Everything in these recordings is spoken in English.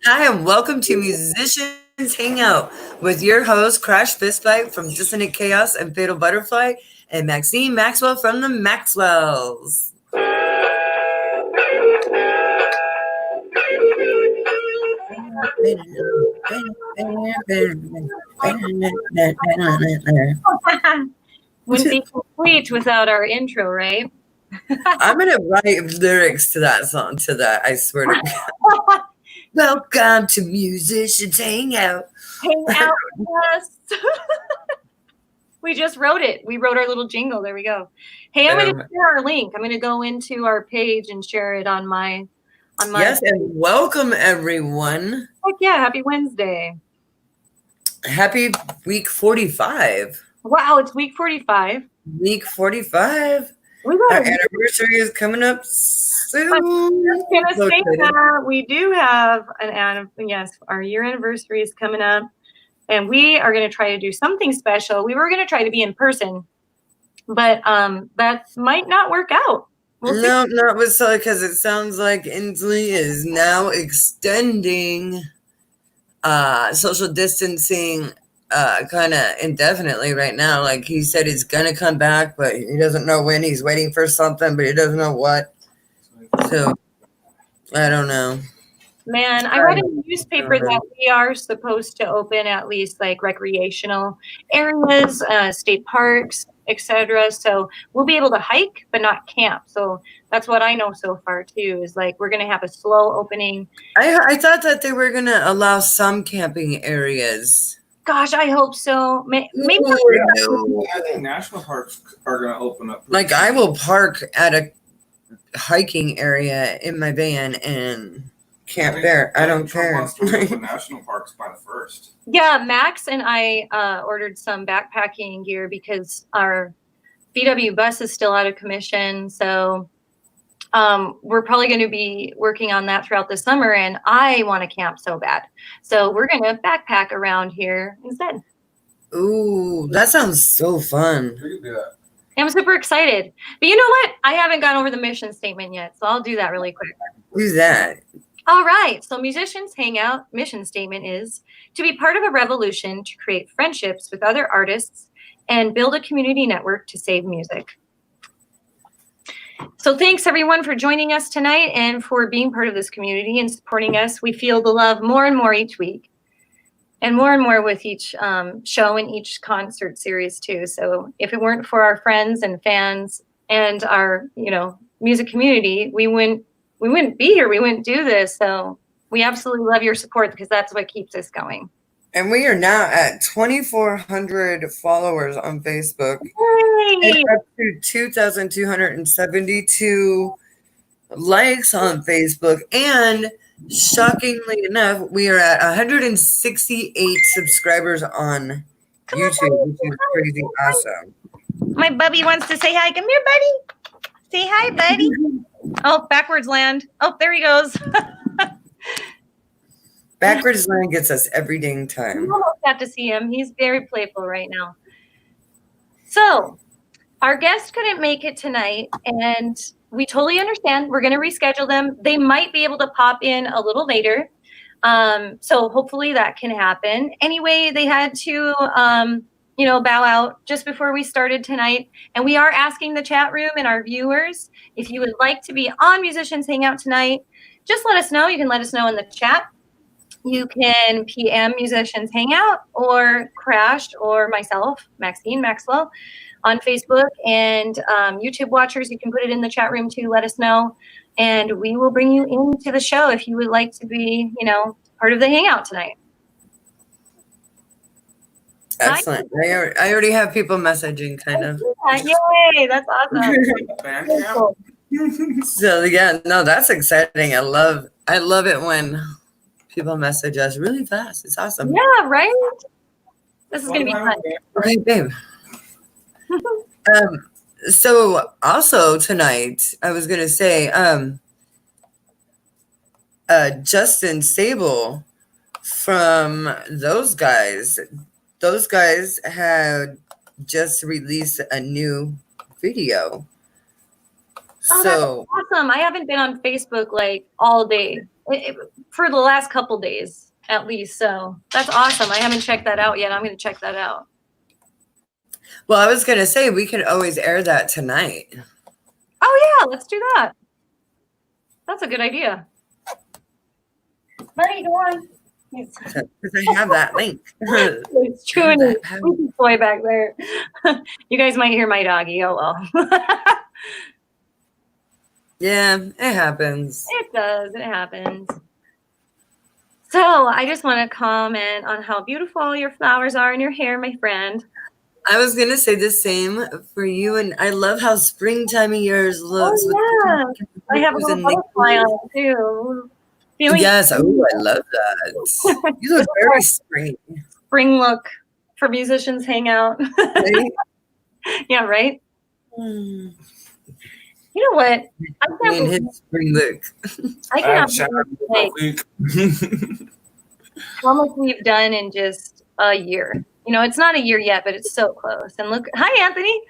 Hi, and welcome to Musicians Hangout with your host, Crash Fistbite from Dissonant Chaos and Fatal Butterfly, and Maxine Maxwell from the Maxwells. Wouldn't be complete without our intro, right? I'm going to write lyrics to that song, I swear to God. Welcome to Musicians Hangout. Hang out with us. We just wrote it. We wrote our little jingle. There we go. Hey, I'm going to share our link. I'm going to go into our page and share it on my. Yes, and welcome everyone. Heck yeah! Happy Wednesday. Happy week 45. Wow, it's week 45. Week 45. Our anniversary is coming up soon. I'm just going to say that we do have our year anniversary is coming up, and we are going to try to do something special. We were going to try to be in person, but that might not work out. No, not with Sully, because it sounds like Inslee is now extending social distancing kind of indefinitely right now. Like he said he's going to come back, but he doesn't know when. He's waiting for something, but he doesn't know what. So, I don't know. Man, I read in the newspaper that we are supposed to open at least like recreational areas, state parks, etc. So we'll be able to hike, but not camp. So that's what I know so far too, is like we're going to have a slow opening. I thought that they were going to allow some camping areas. Gosh, I hope so. Maybe I think national parks are going to open up. Like I will park at a hiking area in my van and camp there. I don't care. The national parks by the 1st. Yeah, Max and I ordered some backpacking gear because our VW bus is still out of commission. So we're probably going to be working on that throughout the summer, and I want to camp so bad. So we're going to backpack around here instead. Ooh, that sounds so fun. We can do that. I'm super excited. But you know what? I haven't gone over the mission statement yet, so I'll do that really quick. Do that. All right. So Musicians Hangout mission statement is to be part of a revolution to create friendships with other artists and build a community network to save music. So thanks everyone for joining us tonight and for being part of this community and supporting us. We feel the love more and more each week and more with each show and each concert series too. So if it weren't for our friends and fans and our, music community, we wouldn't be here. We wouldn't do this. So we absolutely love your support because that's what keeps us going. And we are now at 2,400 followers on Facebook. Yay! And up to 2,272 likes on Facebook. And shockingly enough, we are at 168 subscribers on YouTube, which is crazy awesome. My bubby wants to say hi. Come here, buddy. Say hi, buddy. Oh, backwards land. Oh, there he goes. Backwards land gets us every dang time. We almost got to see him. He's very playful right now. So, our guest couldn't make it tonight, and we totally understand. We're going to reschedule them. They might be able to pop in a little later. So hopefully that can happen. Anyway, they had to, bow out just before we started tonight. And we are asking the chat room and our viewers, if you would like to be on Musicians Hangout tonight, just let us know. You can let us know in the chat. You can PM Musicians Hangout or Crash or myself, Maxine Maxwell, on Facebook. And YouTube watchers, you can put it in the chat room too. Let us know. And we will bring you into the show if you would like to be, part of the Hangout tonight. Excellent. I already have people messaging, kind of. Yay, that's awesome. So yeah, no, that's exciting. I love it when people message us really fast. It's awesome. Yeah, right? This is gonna be fun. Okay, babe. So also tonight, I was gonna say, Justin Sable from those guys had just released a new video. Oh, so that's awesome. I haven't been on Facebook like all day. for the last couple days at least. So that's awesome. I haven't checked that out yet. I'm going to check that out. Well, I was going to say we could always air that tonight. Oh, yeah. Let's do that. That's a good idea. Buddy, go on. Because I have that link. It's chewing his toy back there. You guys might hear my doggy. Oh, well. Yeah, it happens. It does. It happens. So I just want to comment on how beautiful all your flowers are in your hair, my friend. I was going to say the same for you. And I love how springtime of yours looks. Oh, yeah. I have a little butterfly on it, too. Yes. Oh, I love that. You look very spring. Spring look for musicians hangout. Right? Yeah, right? You know what? I mean, his spring look. I cannot believe how much we've done in just a year. You know, it's not a year yet, but it's so close. And look, hi, Anthony.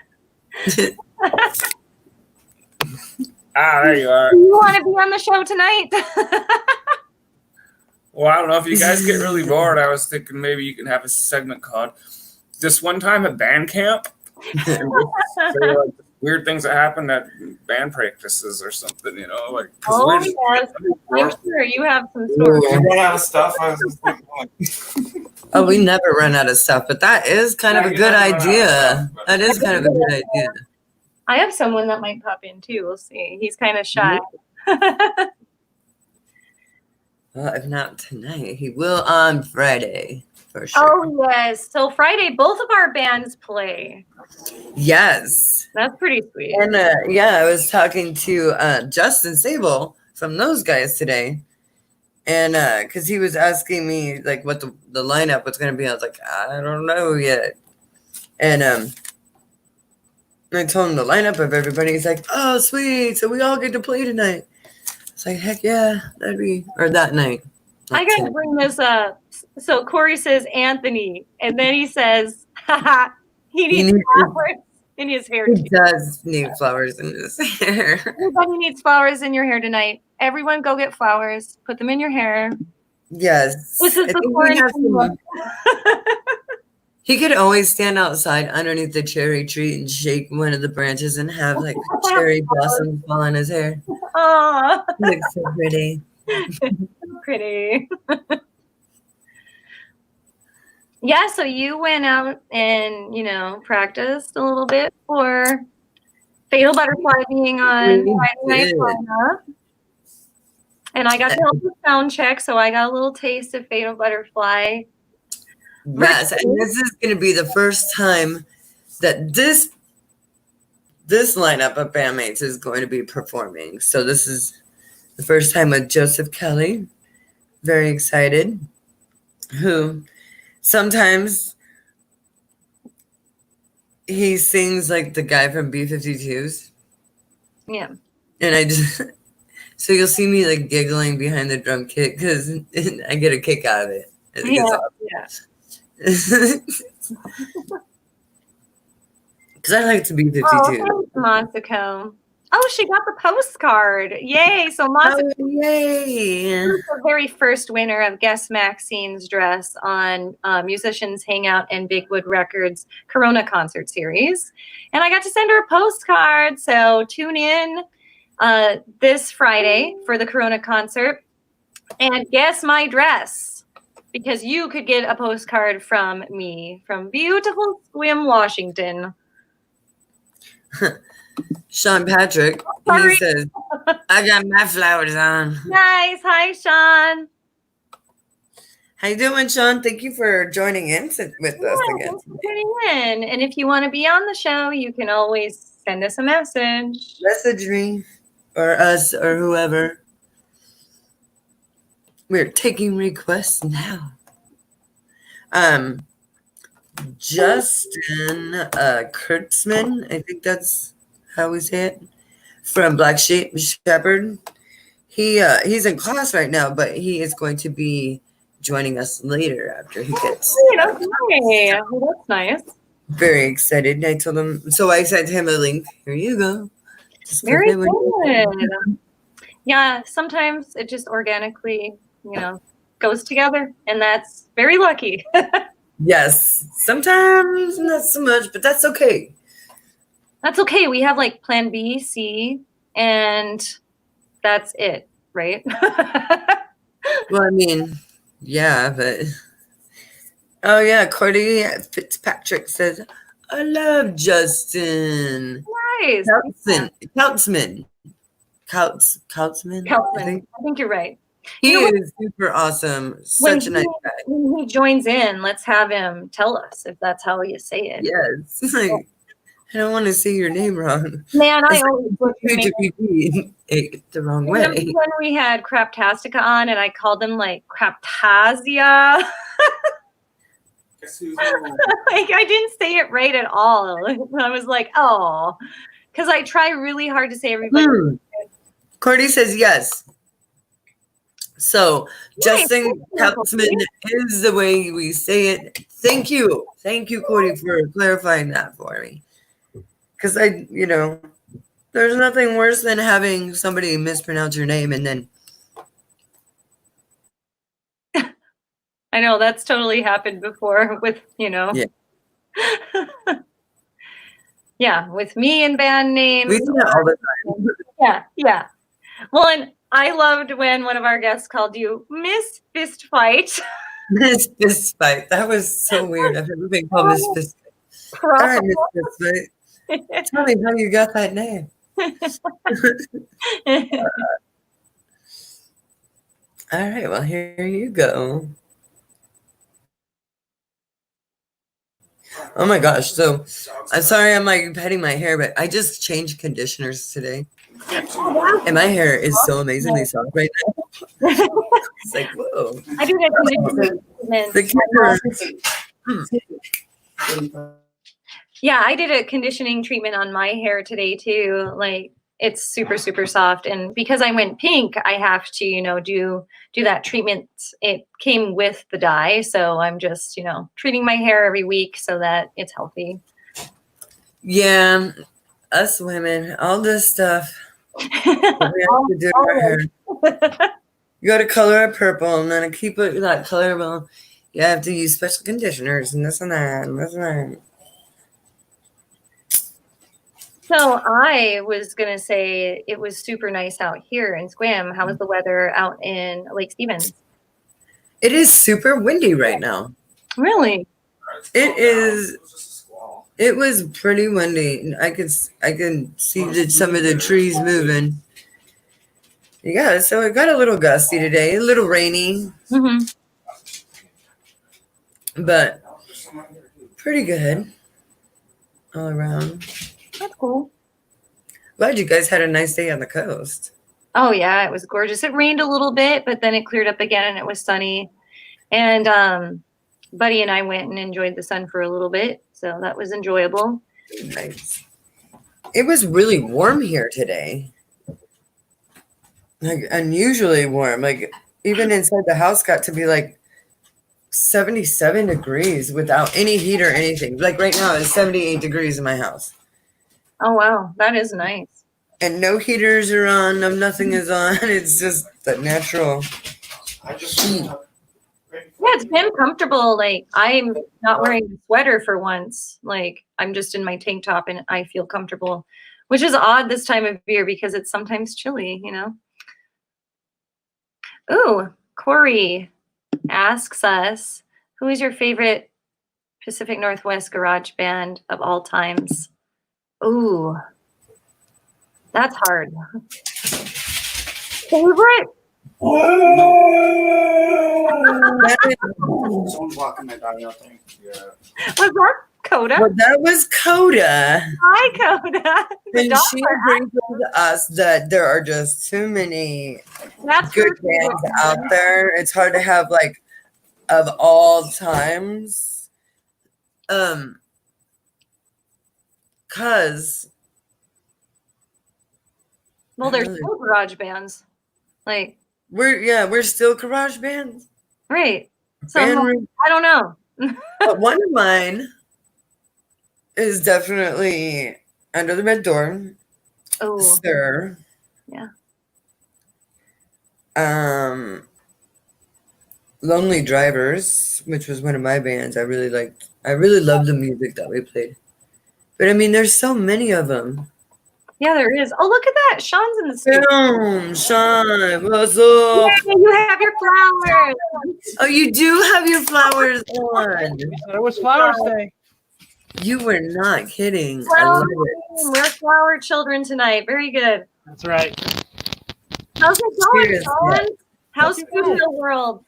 There you are. Do you want to be on the show tonight? Well, I don't know. If you guys get really bored, I was thinking maybe you can have a segment called "This One Time at Band Camp." And say, like, weird things that happen at band practices or something, you know? Like, oh, yes. I'm sure you have some stories. We run out of stuff. I was just thinking, like, oh, we never run out of stuff, but that is kind of a good idea. That is kind of a good idea. I have someone that might pop in too. We'll see. He's kind of shy. Well, if not tonight, he will on Friday for sure. Oh, yes. So Friday, both of our bands play. Yes. That's pretty sweet. And yeah, I was talking to Justin Sable from those guys today. And because he was asking me like what the lineup was going to be. I was like, I don't know yet. And I told him the lineup of everybody. He's like, oh, sweet. So we all get to play tonight. It's like, heck yeah, that'd be, or that night. I got to bring this up. So Corey says Anthony, and then he says, haha, he needs flowers in his hair. He does need flowers in his hair. Everybody needs flowers in your hair tonight. Everyone go get flowers. Put them in your hair. Yes. This is the quarantine look. He could always stand outside underneath the cherry tree and shake one of the branches and have like cherry blossoms fall on his hair. Oh, looks so pretty. So pretty. Yeah, so you went out and, you know, practiced a little bit for Fatal Butterfly being on Friday Night Lineup. And I got to help with sound check, so I got a little taste of Fatal Butterfly. Yes, and this is going to be the first time that this lineup of bandmates is going to be performing. So this is the first time with Joseph Kelly. Very excited. Who sometimes he sings like the guy from B-52s. Yeah. And I just, so you'll see me like giggling behind the drum kit because I get a kick out of it. Yeah. Because I like to be 52. Oh, Montseco. Oh, she got the postcard. Yay. So Montseco yay. was the very first winner of Guess Maxine's dress on Musicians Hangout and Bigwood Records Corona concert series. And I got to send her a postcard. So tune in this Friday for the Corona concert and guess my dress. Because you could get a postcard from me from beautiful Sequim, Washington. Sean Patrick, he says, I got my flowers on. Nice. Hi, Sean. How you doing, Sean? Thank you for joining in with us again. Thanks for tuning in. And if you want to be on the show, you can always send us a message. Message me or us or whoever. We're taking requests now. Justin Kurtzman, I think that's how we say it, from Black Shepherd. He's in class right now, but he is going to be joining us later after he gets. Okay, well, that's nice. Very excited. I told him, so I sent him a link. Here you go. Very good. Yeah, sometimes it just organically, goes together, and that's very lucky. Yes, sometimes not so much, but that's okay. That's okay. We have like plan B, C, and that's it, right? Well, I mean, yeah, but oh yeah, Cordy Fitzpatrick says, "I love Justin Nice. Kautzman, Kautzman. I Kelvin, think I think you're right. he You know, is super awesome. when Such a nice guy. when he joins in, let's have him tell us if that's how you say it. Yes, like I don't want to say your name wrong. Man, I It's always butcher like names. to repeat it the wrong Remember way. when we had Craptastica on and I called them like Craptasia? Guess who's Like I didn't say it right at all. I was like, oh, because I try really hard to say everybody. Cordy says yes. So Justin Kautzman is the way we say it. Thank you, Cordy, for clarifying that for me. Because there's nothing worse than having somebody mispronounce your name and then. I know that's totally happened before with, Yeah. Yeah, with me and band names. We do that all the time. Yeah. Well, and I loved when one of our guests called you Miss Fist Fight. Miss Fist Fight. That was so weird. I've never been called Miss Fist Fight. All right, Miss Fist Fight. Tell me how you got that name. All right, well, here you go. Oh my gosh. So I'm sorry I'm like petting my hair, but I just changed conditioners today. And my hair is so amazingly soft right now. It's like, whoa. I do that Yeah, I did a conditioning treatment on my hair today too. Like it's super, super soft. And because I went pink, I have to, do that treatment. It came with the dye. So I'm just, treating my hair every week so that it's healthy. Yeah, us women, all this stuff. We have to do our hair. You got to color it purple, and then to keep it that colorable, you have to use special conditioners and this and that and this and that. So I was going to say it was super nice out here in Squam. How was the weather out in Lake Stevens? It is super windy right now. Really? It is. It was pretty windy. I can see some of the trees moving. Yeah, so it got a little gusty today, a little rainy, but pretty good all around. That's cool. Glad you guys had a nice day on the coast. Oh yeah, it was gorgeous. It rained a little bit, but then it cleared up again and it was sunny. And Buddy and I went and enjoyed the sun for a little bit, so that was enjoyable. Nice. It was really warm here today. Like unusually warm. Like even inside the house got to be like 77 degrees without any heat or anything. Like right now it's 78 degrees in my house. Oh wow, that is nice. And no heaters are on, nothing is on. It's just the natural heat. Yeah, it's been comfortable. Like I'm not wearing a sweater for once. Like I'm just in my tank top and I feel comfortable, which is odd this time of year because it's sometimes chilly, Ooh, Corey asks us, who is your favorite Pacific Northwest garage band of all times? Ooh, that's hard. Favorite? Someone's walking my dog out there. Yeah. Was that Coda? Well, that was Coda. Hi, Coda. And she brings to us that there are just too many good bands out there. It's hard to have like of all times. Cause Well, there's still garage bands. Like we're still garage bands. Right. So I don't know. But one of mine is definitely Under the Red Door. Oh, Sir. Yeah. Lonely Drivers, which was one of my bands. I really liked. I really loved the music that we played. But I mean, there's so many of them. Yeah, there is. Oh, look at that. Sean's in the studio. Boom, Sean, what's Yay, up? you have your flowers. Oh, you do have your flowers on. It was Flowers Day. You were not kidding. I Well, love it. we're flower children tonight. Very good. That's right. How's it going, Cheers. Sean? How's Not too food in bad. the world?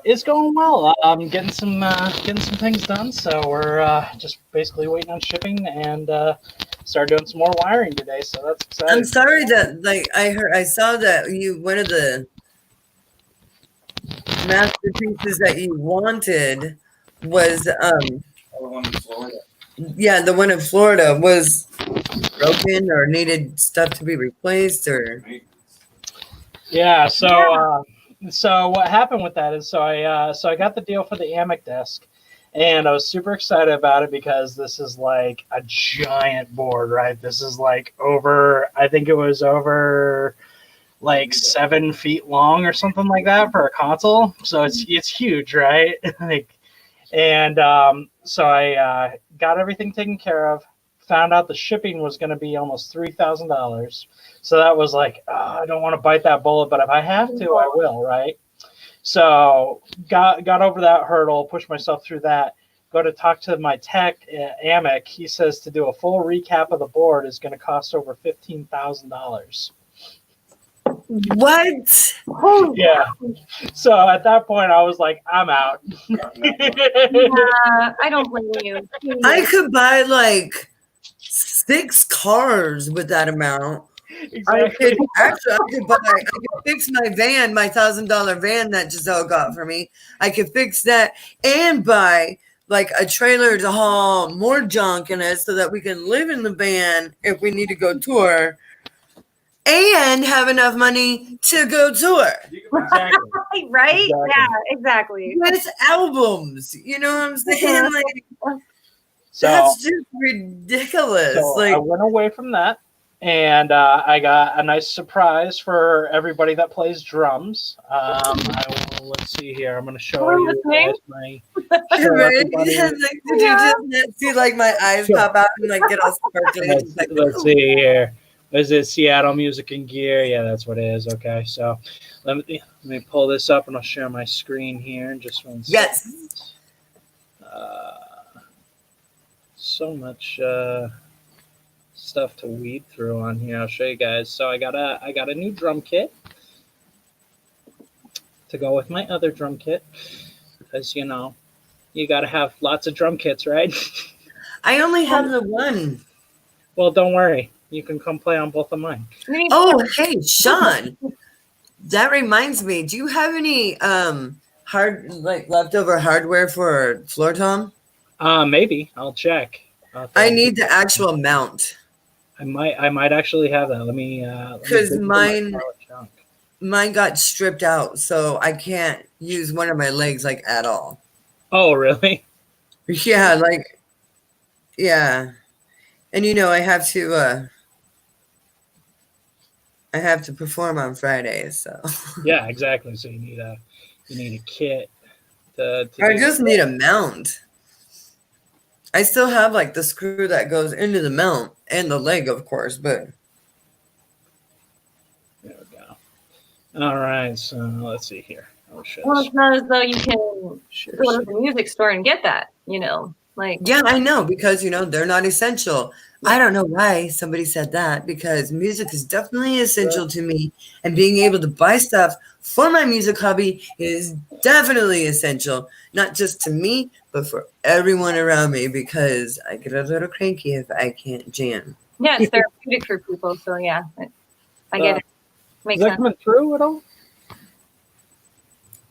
It's going well. I'm getting some things done. So we're just basically waiting on shipping and start doing some more wiring today. So that's exciting. I'm sorry that I saw that one of the masterpieces that you wanted was The one in Florida. the one in Florida was broken or needed stuff to be replaced or Yeah. So what happened with that is I got the deal for the Amic desk, and I was super excited about it because this is like a giant board, right? This is like I think it was over like 7 feet long or something like that for a console. So it's huge, right? So I got everything taken care of. Found out the shipping was going to be almost $3,000. So that was like, I don't want to bite that bullet, but if I have to, I will, right? So got over that hurdle, pushed myself through that. Go to talk to my tech at Amic. He says to do a full recap of the board is going to cost over $15,000. what? Yeah. So at that point, I was like, I'm out. I don't blame you. I could buy like 6 cars with that amount. I could fix my van, my $1,000 van that Giselle got for me. I could fix that and buy like a trailer to haul more junk in it so that we can live in the van if we need to go tour and have enough money to go tour. Exactly. Right? Exactly. Yeah, exactly. It's albums, you know what I'm saying? Like So, that's just ridiculous. so Like I went away from that, and I got a nice surprise for everybody that plays drums. Let's see here. I'm going to show Hello, you listening? guys my. You're right. everybody- Yeah, like, did you just not see like my eyes Sure. pop out and like get all sparkly? Let's see here. Is it Seattle Music and Gear? Yeah, that's what it is. Okay, so let me pull this up and I'll share my screen here in just 1 second. Yes. So much stuff to weed through on here. I'll show you guys. So I got a new drum kit to go with my other drum kit because you got to have lots of drum kits, right? I only have the one. Well, don't worry. You can come play on both of mine. Oh, hey, Sean. That reminds me. Do you have any leftover hardware for floor tom? Maybe I'll check. I need the actual mount. I might actually have that. Let me. Because dig through mine- my junk. Mine got stripped out, so I can't use one of my legs like at all. Oh, really? Yeah, yeah. And I have to perform on Fridays, so Yeah, exactly. So you need a kit. To I do just that. need a mount. I still have like the screw that goes into the mount and the leg, of course, but There we go. All right, so let's see here. Oh shit. Well, it's not as though you can Share go to the music store and get that, like. yeah, I know because they're not essential. I don't know why somebody said that because music is definitely essential to me, and being able to buy stuff for my music hobby is definitely essential, not just to me, but for everyone around me because I get a little cranky if I can't jam. Yeah, it's therapeutic for people. So yeah, I get it. Is Makes that sense. coming through at all?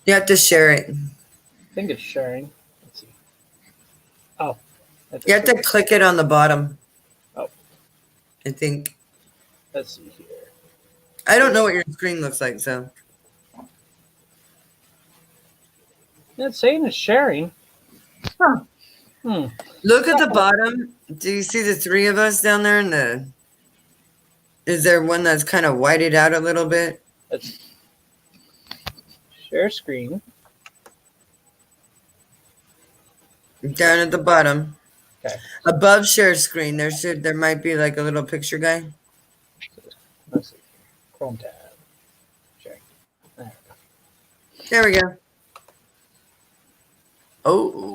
You have to share it. I think it's sharing. Let's see. Oh. That's You have to click it on the bottom. Oh. I think. Let's see here. I don't know what your screen looks like, so. It's saying it's sharing. Huh. Look at the bottom. Do you see the 3 of us down there? Is there one that's kind of whited out a little bit? Share screen. Down at the bottom. Okay. Above share screen, there might be like a little picture guy. Let's see. Chrome tab. Share. There we go. Oh.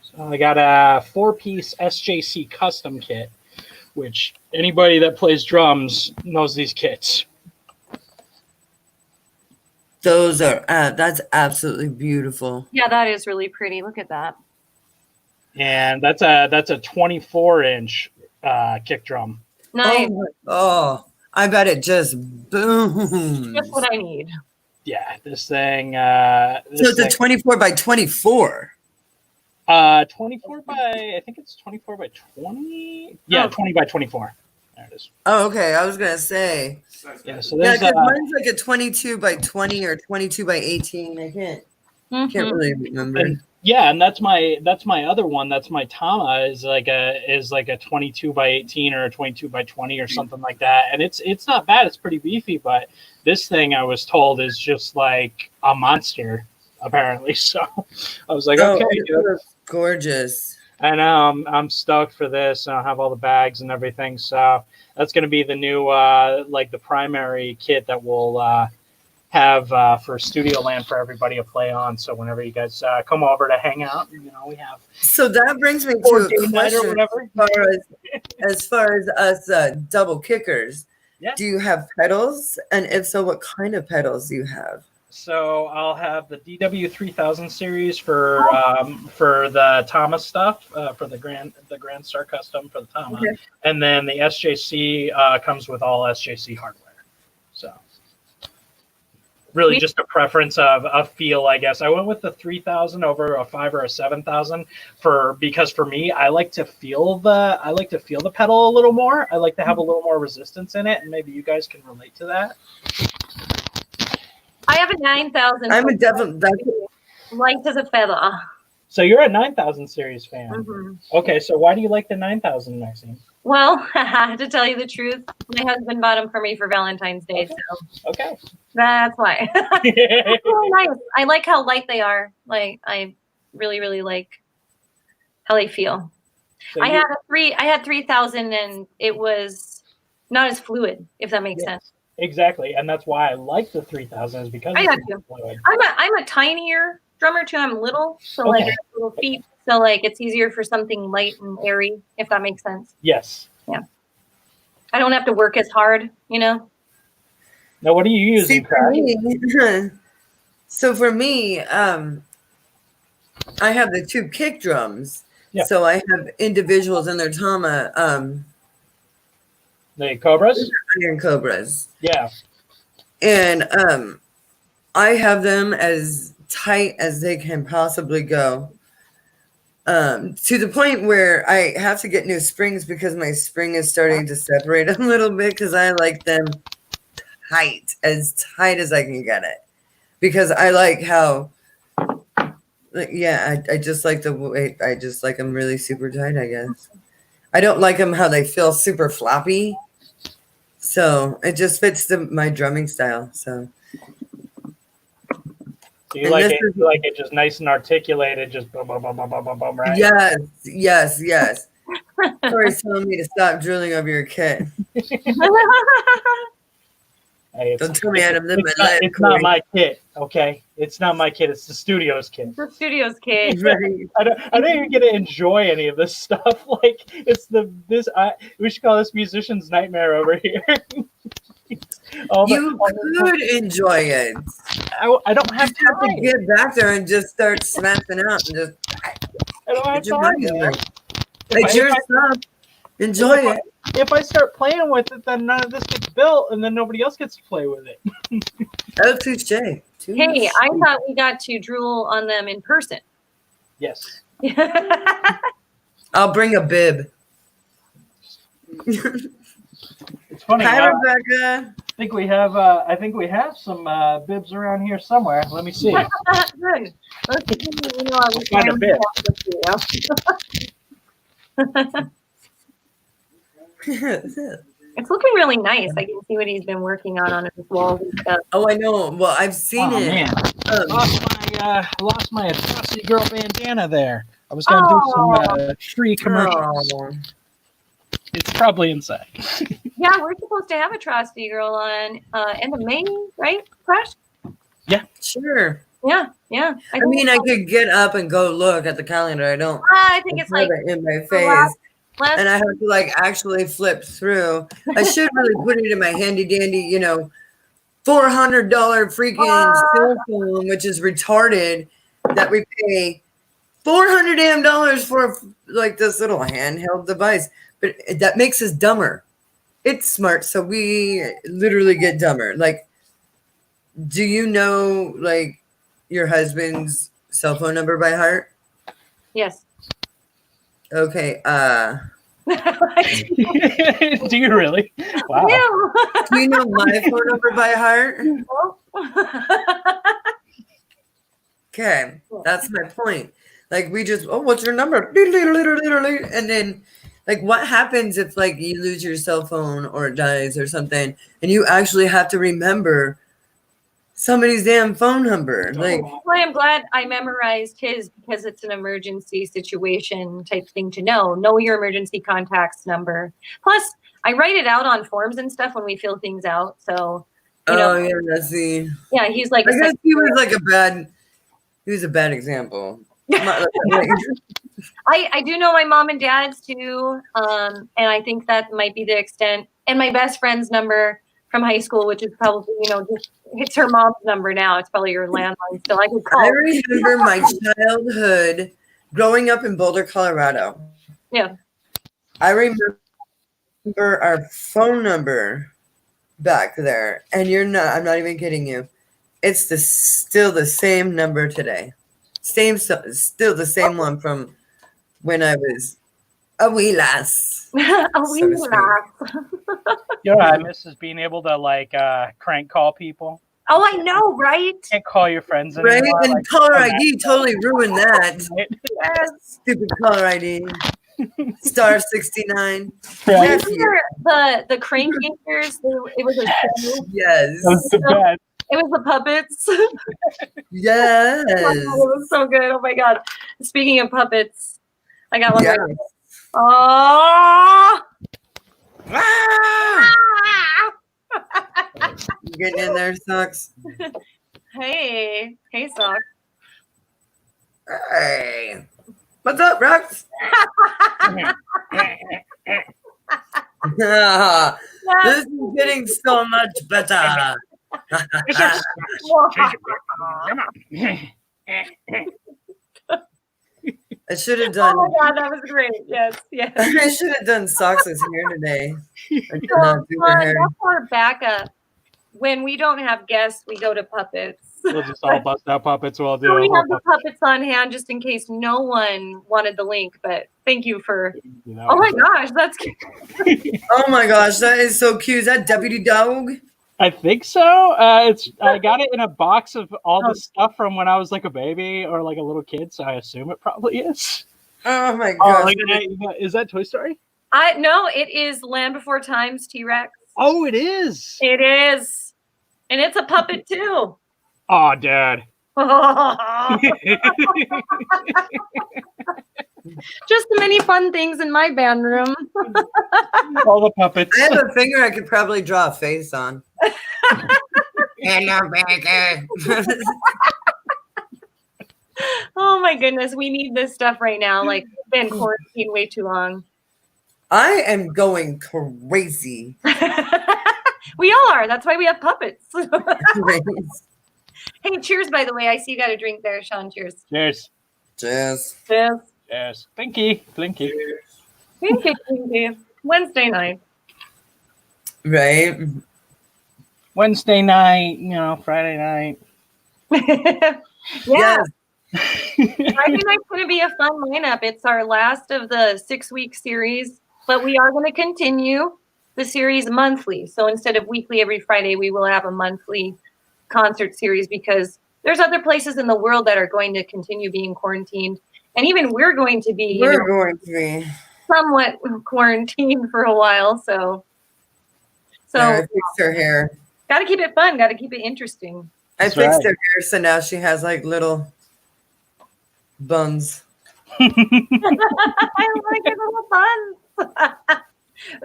So I got a 4-piece SJC custom kit, which anybody that plays drums knows these kits. Those are that's absolutely beautiful. Yeah, that is really pretty. Look at that. And that's a 24-inch kick drum. Nice. Oh, I bet it just booms. Just what I need. Yeah, this thing. So it's a 24 by 24. 24 by, I think it's 24 by 20. Yeah, 20 by 24. There it is. Oh, okay. I was gonna say. Yeah, so Yeah, there's because mine's like a 22 by 20 or 22 by 18. I can't really remember. and that's my other one. That's my Tama is like a 22 by 18 or a 22 by 20 or something like that. And it's not bad. It's pretty beefy, but this thing I was told is just like a monster apparently. So I was like, okay, dude. Gorgeous. And I'm stoked for this. I'll have all the bags and everything. So that's going to be the new like the primary kit that we'll have for Studio Land for everybody to play on. So whenever you guys come over to hang out, we have. So that brings me to a question. Or whatever. As far as us double kickers, Yeah. do you have pedals? And if so, what kind of pedals do you have? So I'll have the DW3000 series for the Tama stuff for the Grand Star Custom for the Tama, Okay. and then the SJC comes with all SJC hardware. So really just a preference of a feel, I guess. I went with the 3000 over a 5 or a 7000 because for me, I like to feel the pedal a little more. I like to have a little more resistance in it, and maybe you guys can relate to that. I have a 9000. I'm a definite. Light as a feather. So you're a 9000 series fan. Mm-hmm. Okay, so why do you like the 9000, Maxine? Well, to tell you the truth, my husband bought them for me for Valentine's Day, so Okay. that's why. It's really nice. I like how light they are. Like I really, really like how they feel. So I had 3000 and it was not as fluid, if that makes sense. Exactly, and that's why I like the 3000 is because I got it's you. fluid. I'm a tinier drummer too. I'm little, so like I have little feet, so like it's easier for something light and airy, if that makes sense. Yes. Yeah. I don't have to work as hard, you know. Now, what are you using? So for me, I have the 2 kick drums. Yeah. So I have individuals in their Tama. The Cobras? Iron Cobras. Yeah. And I have them as tight as they can possibly go. To the point where I have to get new springs because my spring is starting to separate a little bit because I like them tight as I can get it. Because I like how, I just like the way, I just like them really super tight, I guess. I don't like them how they feel super floppy. So it just fits my drumming style. So You like it just nice and articulated, just boom, boom, boom, boom, boom, boom, boom, right? Yes. Corey's telling me to stop drooling over your kit. Hey, Don't tell me how to live my life. It's not my kit, okay? It's not my kit. It's the studio's kit. The studio's kid. I don't even get to enjoy any of this stuff. Like we should call this musician's nightmare over here. You could enjoy it. I don't have You have to time. get back there and just start snapping out and just I don't have get your time. money worth. It's your stuff. Enjoy it. If I start playing with it, then none of this gets built, and then nobody else gets to play with it. Oh, touche. Hey, I thought we got to drool on them in person. Yes. I'll bring a bib. It's funny. Hi, Rebecca. I think we have some bibs around here somewhere. Let me see. Good. Okay. You know, I was Find a bib. It's looking really nice. I can see what he's been working on his walls and stuff. Oh, I know. Well, I've seen it. Man, lost my atrocity girl bandana there. I was gonna do some free commercials. Oh. It's probably inside. Yeah, we're supposed to have Atrocity Girl on end of May, right, Crash? Sure. Yeah. I mean, I could get up and go look at the calendar. I don't. I think it's like in my face. last And I have to like actually flip through. I should really put it in my handy dandy, $400 freaking cell phone, which is retarded, that we pay $400 damn for like this little handheld device. But that makes us dumber. It's smart, so we literally get dumber. Like, do you know like your husband's cell phone number by heart? Yes. Okay. Do you really? Wow. Do you know my phone number by heart? Okay, that's my point. Like we just, what's your number? And then, like, what happens if like you lose your cell phone or it dies or something, and you actually have to remember somebody's damn phone number? Like, well, I'm glad I memorized his because it's an emergency situation type thing to know your emergency contacts number. Plus, I write it out on forms and stuff when we fill things out. So, yeah, that's the. Yeah, he's like. I guess he was like a bad. He was a bad example. I do know my mom and dad's too, and I think that might be the extent. And my best friend's number from high school, which is probably just it's her mom's number now. It's probably your landline still. I could call. I remember my childhood growing up in Boulder, Colorado. Yeah. I remember our phone number back there, and I'm not even kidding you. It's still the same number today. Still the same one from when I was a wee lass. A wee lass. I miss is being able to like crank call people. Oh, I know, right? Can't call your friends anymore. Right, and like, caller ID totally ruined that. Yes. Stupid caller ID. Star 69. Right. Remember the crank yankers? It was a show. Yes. That was the best. It was the puppets. Yes. It was so good. Oh my god. Speaking of puppets, I got one. Yes. Right. Oh. Ah! You getting in there, Socks? Hey, Sock. Hey. What's up, Rex? This is getting so much better. I should have done. Oh my god, that was great. Yes. I should have done Socks' hair today. I did So, not do her hair. that's our backup. When we don't have guests, we go to puppets. We'll just all bust out puppets. We'll do. So we have the puppets on hand just in case no one wanted the link. But thank you for. Oh my gosh, that's cute. Oh my gosh, that is so cute. Is that Deputy Dog? I think so. I got it in a box of all the stuff from when I was like a baby or like a little kid, so I assume it probably is. Oh my gosh. Is that Toy Story? No, it is Land Before Time's T-Rex. Oh, it is. It is, and it's a puppet too. Oh, Dad. Just many fun things in my band room. All the puppets. I have a finger I could probably draw a face on. Hello, Baker. Oh my goodness, we need this stuff right now. Like, we've been quarantined way too long. I am going crazy. We all are. That's why we have puppets. Hey, cheers, by the way. I see you got a drink there, Sean. Cheers. Cheers. Cheers. Cheers. Yes. Blinky. Blinky. Blinky. Wednesday night. Right. Wednesday night, Friday night. Yeah. Yes. Friday night's going to be a fun lineup. It's our last of the 6-week series, but we are going to continue the series monthly. So instead of weekly every Friday, we will have a monthly concert series because there's other places in the world that are going to continue being quarantined. And even we're going to be. We're going to be. somewhat quarantined for a while, so I fixed her hair. got to keep it fun. Got to keep it interesting. I That's fixed right. her hair, so now she has like little buns. I like it, little buns.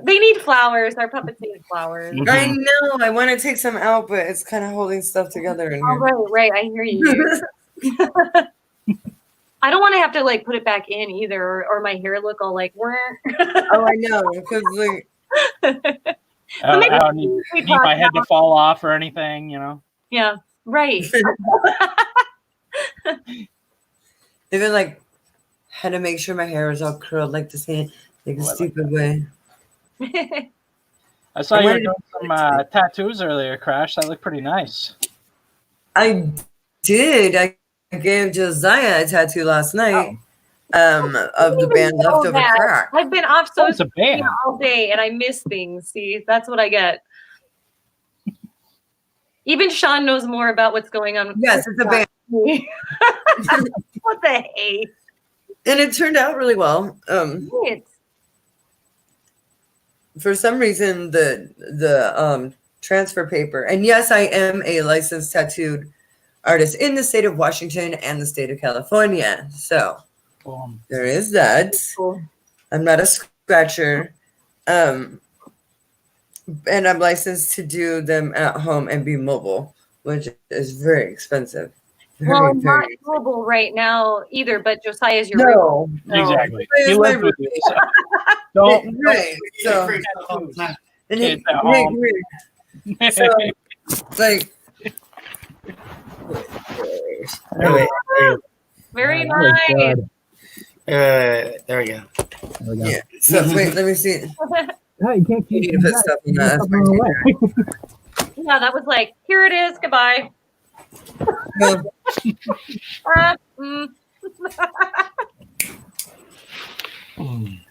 They need flowers. Our puppets need flowers. I know. I want to take some out, but it's kind of holding stuff together in Oh, here. right. I hear you. I don't want to have to like put it back in either, or my hair look all like. Oh, I know, because like I don't need my head to fall off or anything, Yeah, right. even like had to make sure my hair was all curled like this hand, like a stupid way. I saw you were doing some tattoos earlier, Crash. That looked pretty nice. I did. I gave Josiah a tattoo last night of the band Leftover Crack. I've been off social a band. media all day and I miss things. See, that's what I get. Even Sean knows more about what's going on. Yes, it's a band. What the hey? And it turned out really well. For some reason, the transfer paper, and yes, I am a licensed tattooed artist in the state of Washington and the state of California. So there is that. Cool. I'm not a scratcher. And I'm licensed to do them at home and be mobile, which is very expensive. Well, not doable right now either, but Josiah's your No. Exactly. He He lives with you. So don't. Right. So, and Kids at home. so like very nice. There we go. yeah. So wait, let me see. No, you can't You keep need to put stuff in that. That's my favorite. Yeah, that was like, here it is, goodbye. No,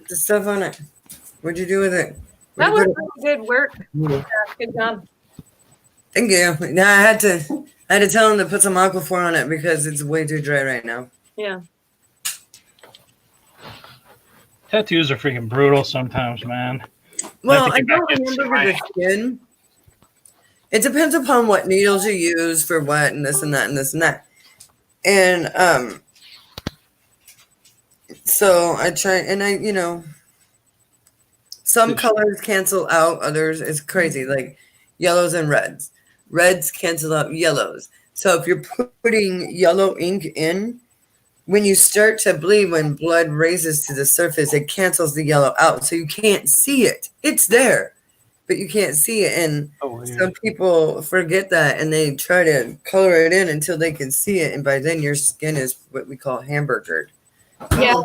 the stuff on it. What'd you do with it? That Where'd was you put really good work. it? Yeah, good job. Thank you. Yeah, I had to tell him to put some Aquaphor on it because it's way too dry right now. Yeah. Tattoos are freaking brutal sometimes, man. Well, I think don't that gets remember with the skin. It depends upon what needles you use for what and this and that and this and that. And so I try and some colors cancel out others. It's crazy, like yellows and reds. Reds cancel out yellows. So if you're putting yellow ink in, when you start to bleed, when blood raises to the surface, it cancels the yellow out. So you can't see it. It's there, but you can't see it. And some people forget that and they try to color it in until they can see it. And by then your skin is what we call hamburgered. Yeah.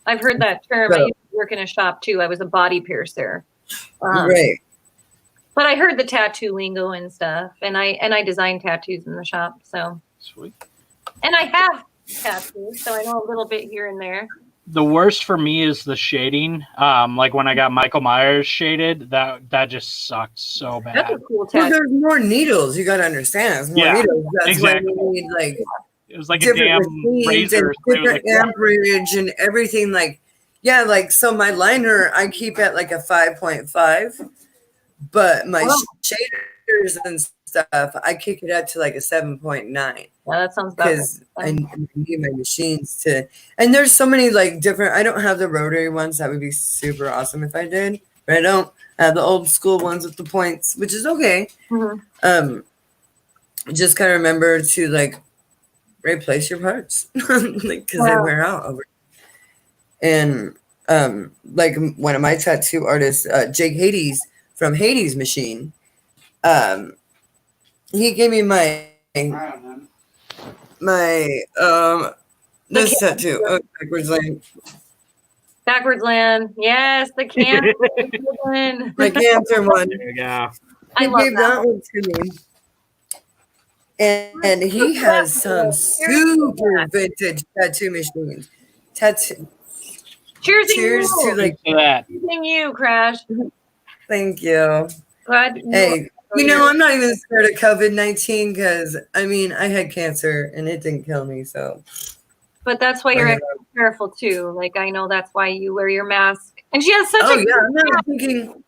I've heard that term. So, I used to work in a shop too. I was a body piercer. Right. But I heard the tattoo lingo and stuff. And I design tattoos in the shop. So Sweet. and I have tattoos, so I know a little bit here and there. The worst for me is the shading. Like when I got Michael Myers shaded, that just sucked so bad. That's a cool Well, tattoo. there's more needles. You got to understand. There's more Yeah, needles. That's exactly. why we need like It was like a different damn machines razor. and So it was different like, amperage and everything. Like, yeah, like so my liner I keep at like a 5.5, but my shaders and stuff I kick it up to like a 7.9 Yeah, that sounds better. because I need my machines to. And there's so many like different. I don't have the rotary ones. That would be super awesome if I did, but I don't. I have the old school ones with the points, which is okay. Mm-hmm. Just gotta remember to like replace your parts because they wear out over. And like one of my tattoo artists, Jake Hades from Hades Machine, he gave me my this tattoo. Backwards land. Yes, the cancer one. My cancer one. there you go. I He love gave that one to me. And he has some super vintage tattoo machines. Cheers to like To that. Cheersing you, Crash. thank you. Glad Hey, I'm not even scared of COVID-19 because I mean I had cancer and it didn't kill me. So but that's why you're careful too. Like I know that's why you wear your mask. And she has such Oh a yeah, I'm not thinking.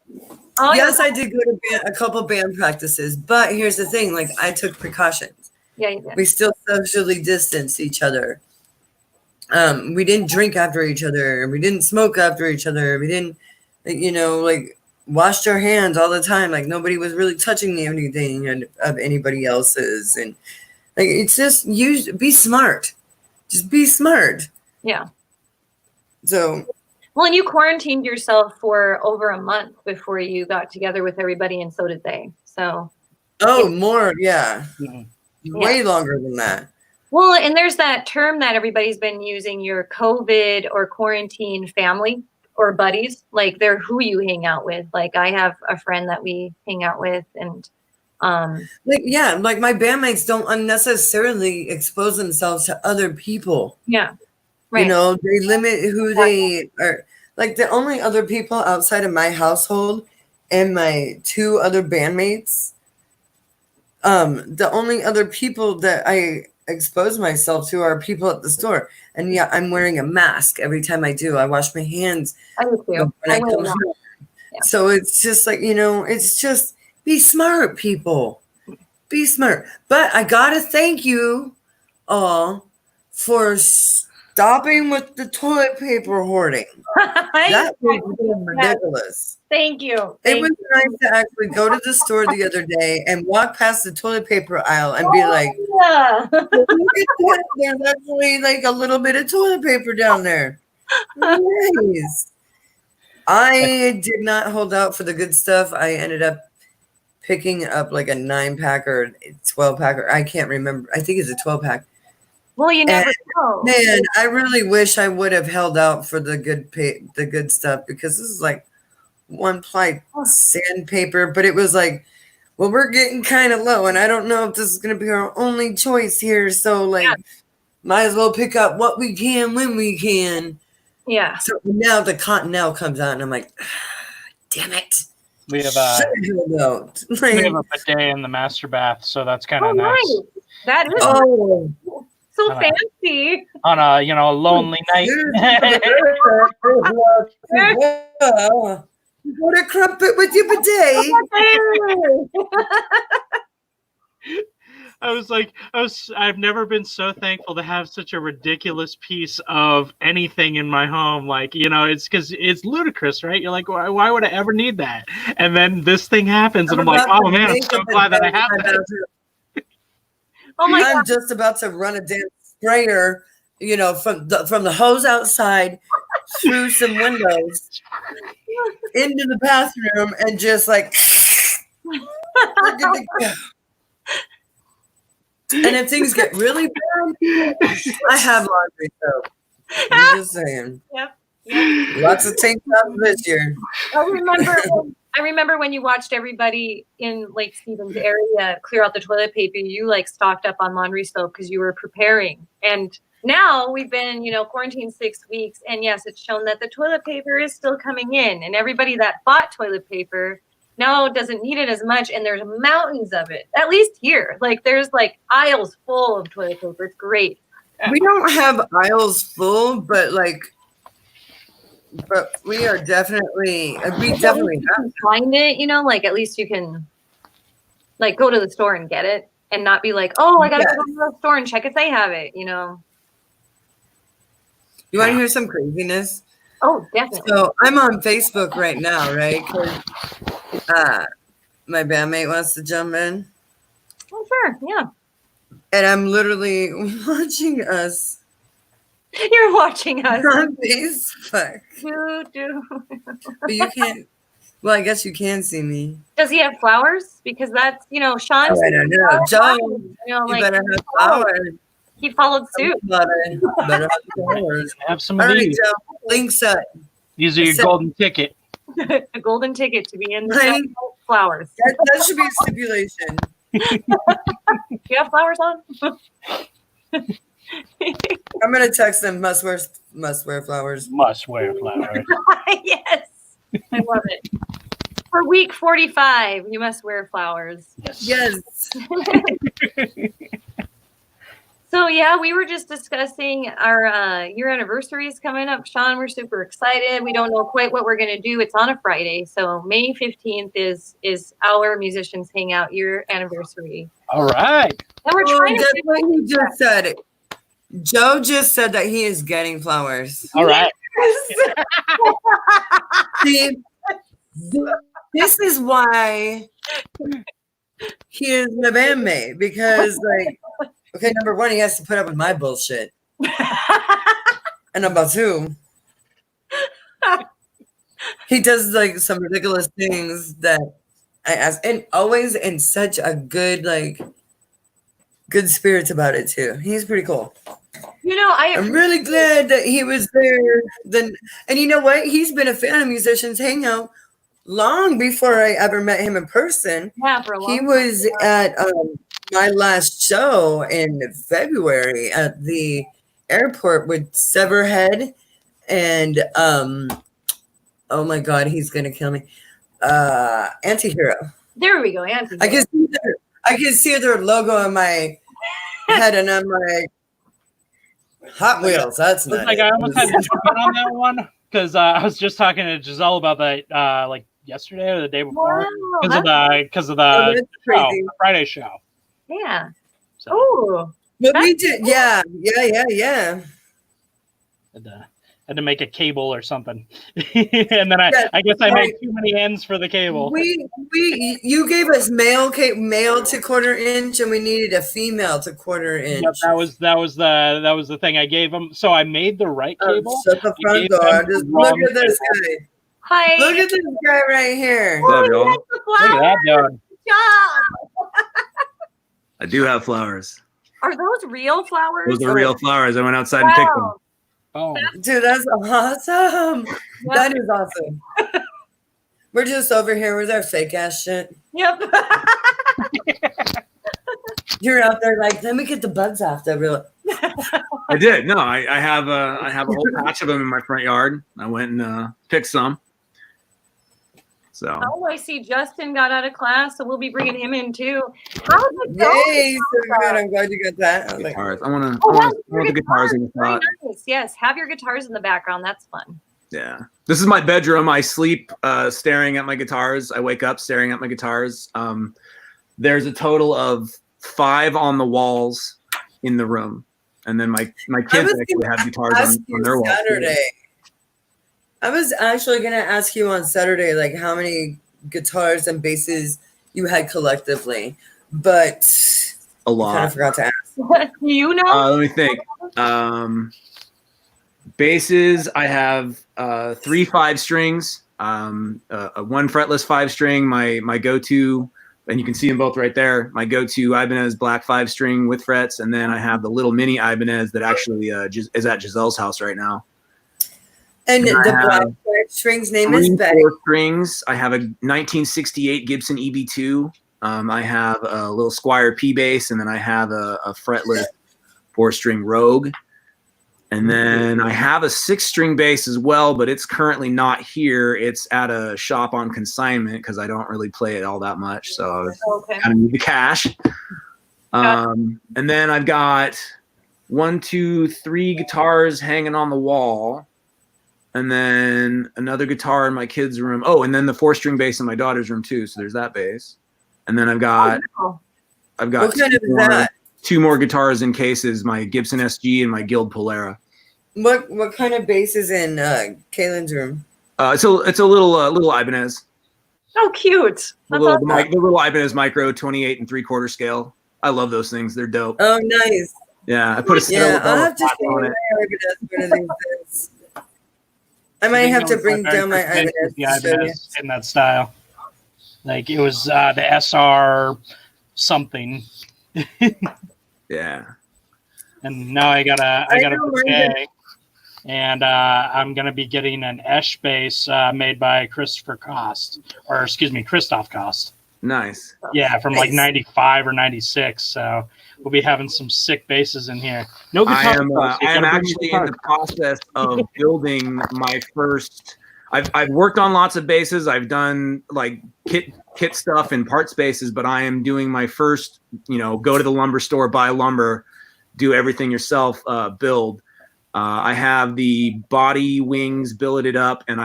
Oh, Yes, I did go to a couple band practices, but here's the thing: like I took precautions. yeah, you did. We still socially distanced each other. We didn't drink after each other. We didn't smoke after each other. We didn't, like washed our hands all the time. Like nobody was really touching anything of anybody else's, and like it's just be smart. Just be smart. Yeah. So. Well, and you quarantined yourself for over a month before you got together with everybody, and so did they. So. Oh, more, yeah. Mm-hmm. Way longer than that. Well, and there's that term that everybody's been using, your COVID or quarantine family or buddies. Like they're who you hang out with. Like I have a friend that we hang out with, and like my bandmates don't unnecessarily expose themselves to other people. Yeah. Right. They limit who they are. Like the only other people outside of my household and my two other bandmates, the only other people that I expose myself to are people at the store. And yeah, I'm wearing a mask every time I do. I wash my hands I do too. when I come home. Yeah. So it's just like, it's just be smart, people. Be smart. But I gotta thank you all for stopping with the toilet paper hoarding. That was ridiculous. Thank you. It was nice to actually go to the store the other day and walk past the toilet paper aisle and be like, yeah. Look at that. There's actually like a little bit of toilet paper down there. Nice. I did not hold out for the good stuff. I ended up picking up like a 9-pack or 12-pack. I can't remember. I think it's a 12-pack. Well, you never know. Man, I really wish I would have held out for the good stuff, because this is like one-ply sandpaper, but it was like, well, we're getting kind of low, and I don't know if this is going to be our only choice here, so might as well pick up what we can when we can. Yeah. So now the Cottonelle comes out, and I'm like, damn it. We have we have a bidet in the master bath, so that's kind of nice. Nice. That is so fancy. On a lonely night. Go to crumpet with your bidet. I've never been so thankful to have such a ridiculous piece of anything in my home. Like, it's because it's ludicrous, right? You're like, why would I ever need that? And then this thing happens, and I'm like, oh man, I'm so glad that I have that. Oh my God. I'm just about to run a damn sprayer, from the hose outside through some windows into the bathroom, and just like, and if things get really bad, I have laundry soap. I'm just saying. Yep. Lots of tank tops this year. I remember when you watched everybody in Lake Stevens area clear out the toilet paper, you stocked up on laundry soap because you were preparing. And now we've been, quarantined 6 weeks. And yes, it's shown that the toilet paper is still coming in. And everybody that bought toilet paper now doesn't need it as much. And there's mountains of it, at least here. There's aisles full of toilet paper. It's great. We don't have aisles full, but we are definitely, have find it, at least you can go to the store and get it and not be like, oh, I gotta go to the store and check if they have it, You want to hear some craziness? Oh, definitely. So I'm on Facebook right now, right? 'Cause, my bandmate wants to jump in. Oh, sure, yeah. And I'm literally watching us. You're watching us on Facebook. But you can't. Well, I guess you can see me. Does he have flowers? Because that's, Sean. I don't know. Joe, you better have flowers. He followed suit. Better have flowers. Have some of these. Right, Joe. Links up. These are your golden ticket. A golden ticket to be in the flowers. That should be a stipulation. Do you have flowers on? I'm gonna text them. Must wear flowers. Must wear flowers. Yes, I love it. For week 45, you must wear flowers. Yes. So yeah, we were just discussing our year anniversary is coming up. Sean, we're super excited. We don't know quite what we're gonna do. It's on a Friday, so May 15th is our musicians hangout year anniversary. All right. And we're trying guess to what he just said? Joe just said that he is getting flowers. All right. See, this is why he is my bandmate, because like, okay, number one, he has to put up with my bullshit, and number two, he does like some ridiculous things that I ask, and always in such a good good spirits about it too. He's pretty cool. You know, I'm really glad that he was there. And you know what? He's been a fan of Musicians Hangout long before I ever met him in person. Yeah, for a long He time. was at my last show in February at the airport with Severhead and oh my God, he's gonna kill me. Antihero. There we go, Anthony. I can see their logo on my head, and I'm like, Hot Wheels. That's nice. Like I almost had to jump in on that one because I was just talking to Giselle about that like yesterday or the day before Wow, because of the Oh, that's show, crazy. the Friday show. yeah. So Oh, But we did, yeah. had to make a cable or something, and then I guess I made too many ends for the cable. You gave us male to quarter inch, and we needed a female to quarter inch. Yep, that was the thing I gave them. So I made the right cable. Shut the front door. Just look at this guy. hi. Look at this guy right here. What's up, y'all? That's the Look at that, flower. dude. Good job. I do have flowers. Are those real flowers? Those are real flowers. I went outside and picked them. Wow. Oh, Dude, that's awesome. That is awesome. We're just over here with our fake ass shit. Yep. You're out there like, let me get the bugs off the real. I did. No, I have a whole patch of them in my front yard. I went and picked some. So Oh, I see Justin got out of class, so we'll be bringing him in too. How's it going? Yay, so good. I'm glad you got that. I was like, guitars. I want Oh, the guitars in the Very spot. nice. Yes, have your guitars in the background. That's fun. Yeah. This is my bedroom. I sleep staring at my guitars. I wake up staring at my guitars. There's a total of 5 on the walls in the room. And then my kids actually have guitars on their walls. Saturday. I was actually going to ask you on Saturday, like how many guitars and basses you had collectively, but A I kind lot. of forgot to ask. Do you know? Let me think. Basses, I have 3 5-strings, a 1 fretless 5-string, my go-to, and you can see them both right there. My go-to Ibanez black 5-string with frets, and then I have the little mini Ibanez that actually is at Giselle's house right now. And And I the have black string's name is 3 Betty. 4-strings. I have a 1968 Gibson EB2. I have a little Squire P bass, and then I have a fretless 4-string Rogue. And then I have a 6-string bass as well, but it's currently not here. It's at a shop on consignment because I don't really play it all that much. So I was Okay. kind of need the cash. And then I've got 1, 2, 3 guitars hanging on the wall. And then another guitar in my kid's room. Oh, and then the 4-string bass in my daughter's room too. So there's that bass. And then I've got Oh, I've got What kind of is that? 2 more guitars in cases, my Gibson SG and my Guild Polera. What kind of bass is in Kaylin's room? It's a little Ibanez. oh, cute. The That's awesome. little Ibanez Micro 28 3/4 scale. I love those things. They're dope. Oh, nice. Yeah, I put a Yeah, I'll have to Stella show on you it. my Ibanez one of these days. I might have to bring down my Ibanez. The to show you. Ibanez in that style. Like it was the SR something, Yeah. and now I got a know, bouquet, and I'm gonna be getting an Esch bass made by Christoph Cost. Nice. Yeah, from like Nice. 95 or 96. So we'll be having some sick basses in here. No I guitar. am folks. You I am gotta bring actually your in the guitar. process of building my first. I've worked on lots of bases. I've done like kit stuff and part spaces, but I am doing my first, go to the lumber store, buy lumber, do everything yourself build. I have the body wings billeted up, and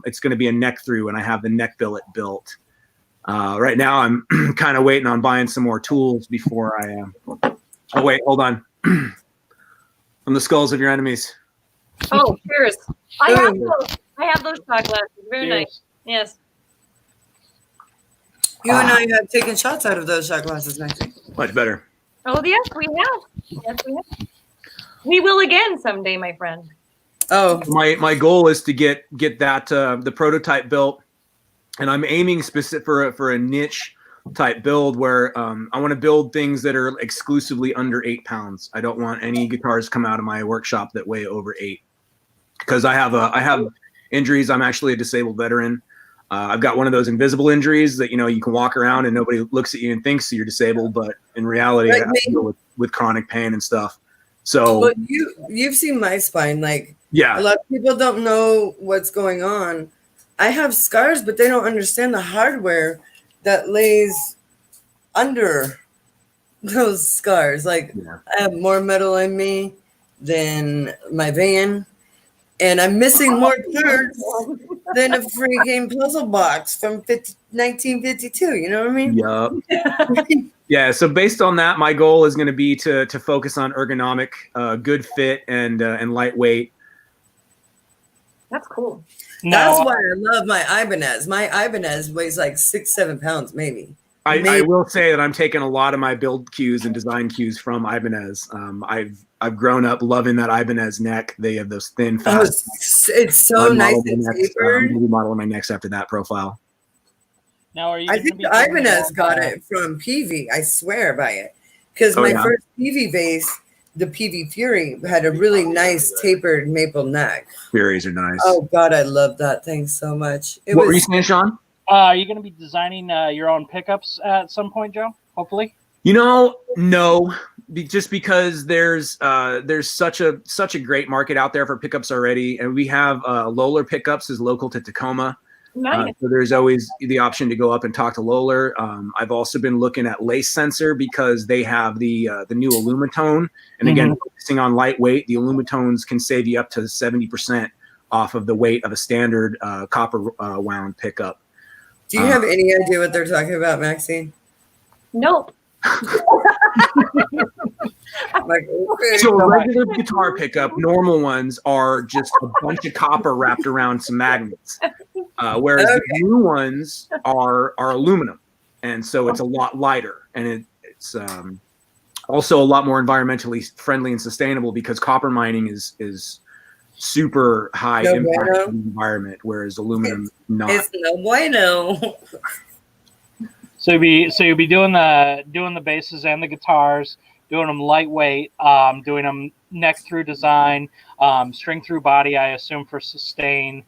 it's going to be a neck through, and I have the neck billet built. Right now, I'm kind of waiting on buying some more tools before I am. Oh, wait, hold on. From the skulls of your enemies. Oh, cheers. I have those shot glasses. Very nice. Yes. You and I have taken shots out of those shot glasses, Maxie. Much better. Oh, yes, we have. Yes, we have. We will again someday, my friend. Oh, My goal is to get that the prototype built, and I'm aiming specific for a niche type build where I want to build things that are exclusively under 8 pounds. I don't want any guitars come out of my workshop that weigh over 8, because I have injuries. I'm actually a disabled veteran. I've got one of those invisible injuries that you can walk around and nobody looks at you and thinks you're disabled, but in reality, I have to deal with chronic pain and stuff. So, but you've seen my spine. Like, yeah, a lot of people don't know what's going on. I have scars, but they don't understand the hardware that lays under those scars. Like, I have more metal in me than my van, and I'm missing more parts than a freaking puzzle box from 1952. You know what I mean? Yup. Yeah. So based on that, my goal is going to be to focus on ergonomic, good fit, and lightweight. That's cool. That's why I love my Ibanez. My Ibanez weighs like 6-7 pounds, maybe. I will say that I'm taking a lot of my build cues and design cues from Ibanez. I've grown up loving that Ibanez neck. They have those thin, fast. It's so nice and tapered. I'm modeling my necks after that profile. Now, I think Ibanez got it from PV. I swear by it, because my first PV bass, the PV Fury, had a really nice tapered maple neck. Furies are nice. Oh God, I love that thing so much. What were you saying, Sean? Are you going to be designing your own pickups at some point, Joe? Hopefully. No, just because there's such a great market out there for pickups already, and we have Lohler Pickups is local to Tacoma. Nice. So there's always the option to go up and talk to Lohler. I've also been looking at Lace Sensor because they have the new Alumitone, and again, focusing on lightweight, the Alumitones can save you up to 70% off of the weight of a standard copper wound pickup. Do you have any idea what they're talking about, Maxine? Nope. Like, okay. So a regular guitar pickup, normal ones are just a bunch of copper wrapped around some magnets, whereas the new ones are aluminum, and so it's a lot lighter, and it's also a lot more environmentally friendly and sustainable because copper mining is super high impact on the environment, whereas aluminum not. It's no bueno. So you'll be doing the basses and the guitars, doing them lightweight, doing them neck through design, string through body, I assume for sustain,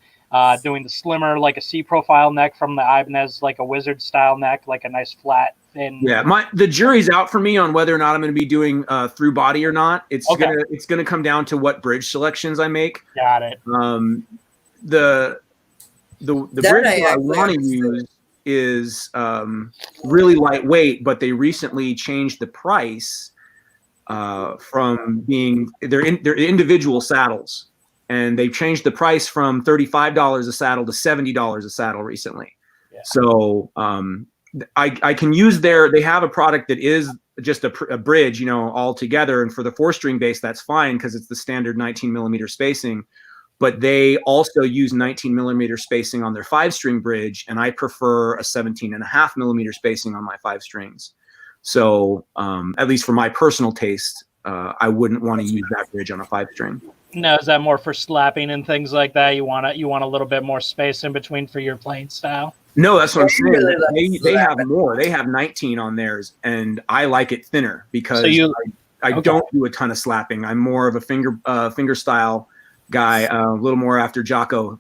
doing the slimmer like a C profile neck from the Ibanez, like a wizard style neck, like a nice flat thin. Yeah, the jury's out for me on whether or not I'm going to be doing through body or not. It's gonna come down to what bridge selections I make. Got it. The bridge I want to use is really lightweight, but they recently changed the price from being they're individual saddles, and they've changed the price from $35 a saddle to $70 a saddle recently. Yeah. So I can use they have a product that is just a bridge, all together, and for the 4-string bass that's fine because it's the standard 19 millimeter spacing. But they also use 19 millimeter spacing on their 5-string bridge, and I prefer a 17.5 millimeter spacing on my 5 strings. So at least for my personal taste, I wouldn't want to use that bridge on a 5-string. No, is that more for slapping and things like that? You want a little bit more space in between for your playing style? No, that's what I'm saying. They have more. They have 19 on theirs, and I like it thinner because I don't do a ton of slapping. I'm more of a finger style guy, a little more after Jocko.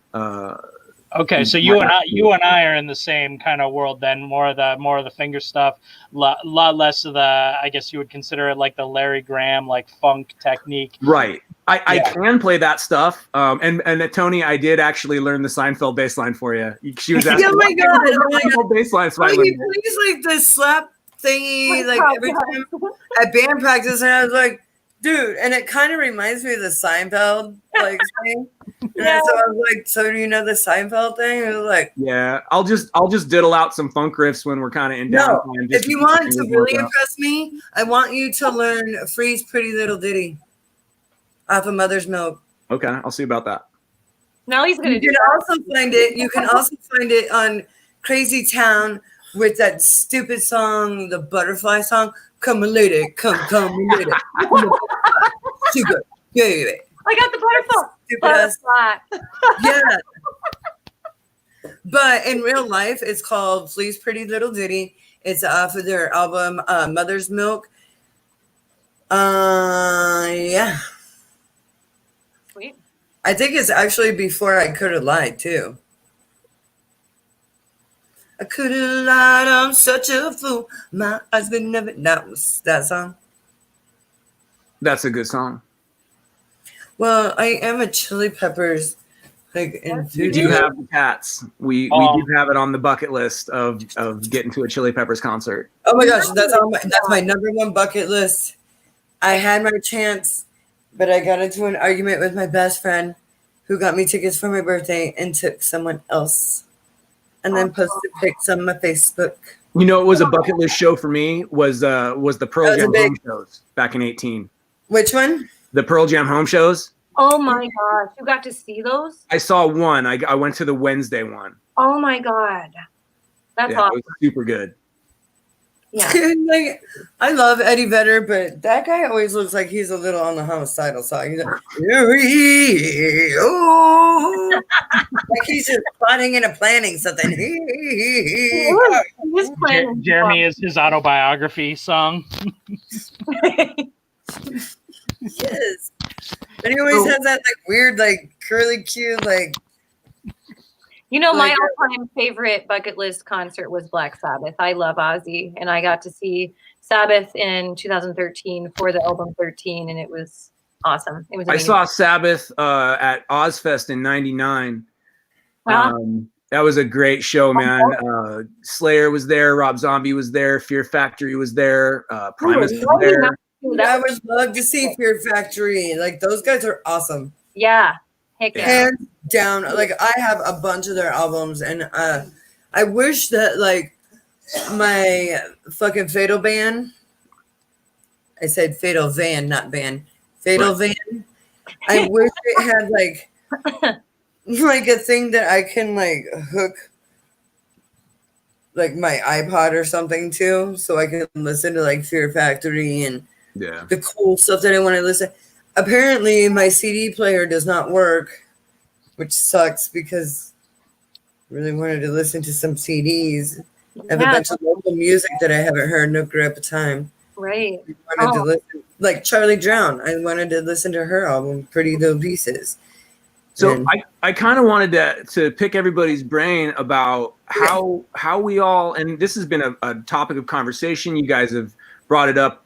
Okay, so you and I are in the same kind of world then. More of the finger stuff, lot less of the, I guess you would consider it like the Larry Graham, like funk technique. Right. I can play that stuff. And Tony, I did actually learn the Seinfeld bass line for you. She was asking, oh my God, bass line. So please like the slap thingy, like every time at band practice, and I was like, Dude, and it kind of reminds me of the Seinfeld like thing. Yeah. And so I was like, so do you know the Seinfeld thing? It was like, Yeah, I'll just diddle out some funk riffs when we're kind of in no. downtime. If you want to really impress me, I want you to learn Free's Pretty Little Ditty off of Mother's Milk. Okay, I'll see about that. Now he's gonna You do can that. also find it. You can also find it on Crazy Town with that stupid song, the Butterfly song. Come a lady, come a lady. Sugar, yeah. I got the butterfly. Stupid ass. Butterfly. Yeah. But in real life, it's called Flea's Pretty Little Ditty. It's off of their album Mother's Milk. Yeah. Sweet. I think it's actually before I Could Have Lied, too. I could have lied, I'm such a fool. My husband never. That was that song. That's a good song. Well, I am a Chili Peppers like We do have the cats. We do have it on the bucket list of getting to a Chili Peppers concert. Oh my gosh, that's my number one bucket list. I had my chance, but I got into an argument with my best friend who got me tickets for my birthday and took someone else. And then posted pics on my Facebook. You know, it was a bucket list show for me was the Pearl Jam home shows back in 18. Which one? The Pearl Jam home shows. Oh my gosh, you got to see those? I saw one. I went to the Wednesday one. Oh my god, that's Yeah, awesome. it was super good. Yeah. Like, I love Eddie Vedder, but that guy always looks like he's a little on the homicidal side. He's like, oh, like he's just plotting and planning something. He's playing Jeremy is his autobiography song. Yes. But he always has that like weird, like curly cute, like. You know, my Like, all-time favorite bucket list concert was Black Sabbath. I love Ozzy, and I got to see Sabbath in 2013 for the album 13, and it was awesome. It was. I amazing. saw Sabbath at Ozfest in '99. Wow. That was a great show, man. Slayer was there, Rob Zombie was there, Fear Factory was there, Primus was there. I would love to see Fear Factory. Like those guys are awesome. Yeah. Heck yeah. Hands down. Like I have a bunch of their albums, and I wish that like my fucking Fatal Band. I said Fatal Van, not band. Fatal Van. I wish it had like a thing that I can like hook like my iPod or something to, so I can listen to like Fear Factory and the cool stuff that I want to listen. Apparently, my CD player does not work, which sucks because I really wanted to listen to some CDs. I have a bunch of local music that I haven't heard no grip of time. Right. I wanted to listen, like Charlie Drown. I wanted to listen to her album, Pretty Little Pieces. So And I kind of wanted to pick everybody's brain about how we all, and this has been a topic of conversation. You guys have brought it up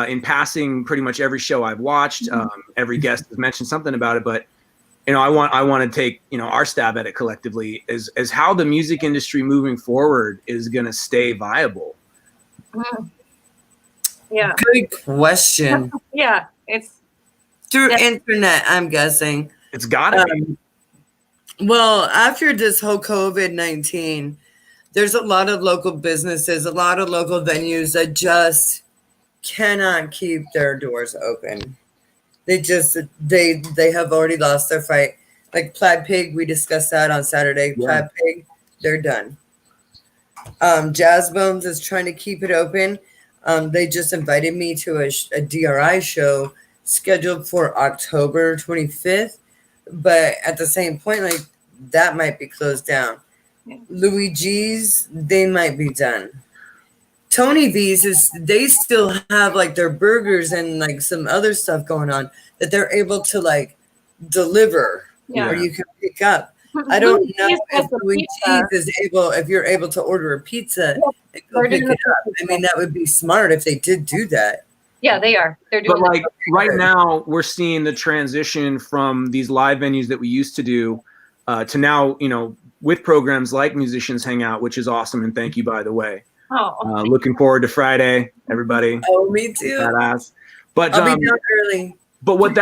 in passing pretty much every show I've watched. Every guest has mentioned something about it, but you know, I want to take, you know, our stab at it collectively is how the music industry moving forward is going to stay viable. Yeah. good question. Yeah. It's Through internet, I'm guessing. It's gotta be. Well, after this whole COVID-19, there's a lot of local businesses, a lot of local venues that just cannot keep their doors open. They have already lost their fight. Like Plaid Pig, we discussed that on Saturday. Yeah. Plaid Pig, they're done. Jazz Bones is trying to keep it open. They just invited me to a DRI show scheduled for October 25th, but at the same point, like that might be closed down. Yeah. Louis G's, they might be done. Tony V's they still have like their burgers and like some other stuff going on that they're able to like deliver or you can pick up. I don't know if Louis G's is able, if you're able to order a pizza and go pick it up. I mean, that would be smart if they did do that. Yeah, they are. They're doing. But like right now, we're seeing the transition from these live venues that we used to do to now, you know, with programs like Musicians Hangout, which is awesome. And thank you, by the way. Oh, Looking forward to Friday, everybody. Oh, me too. Badass. But I'll be down early. but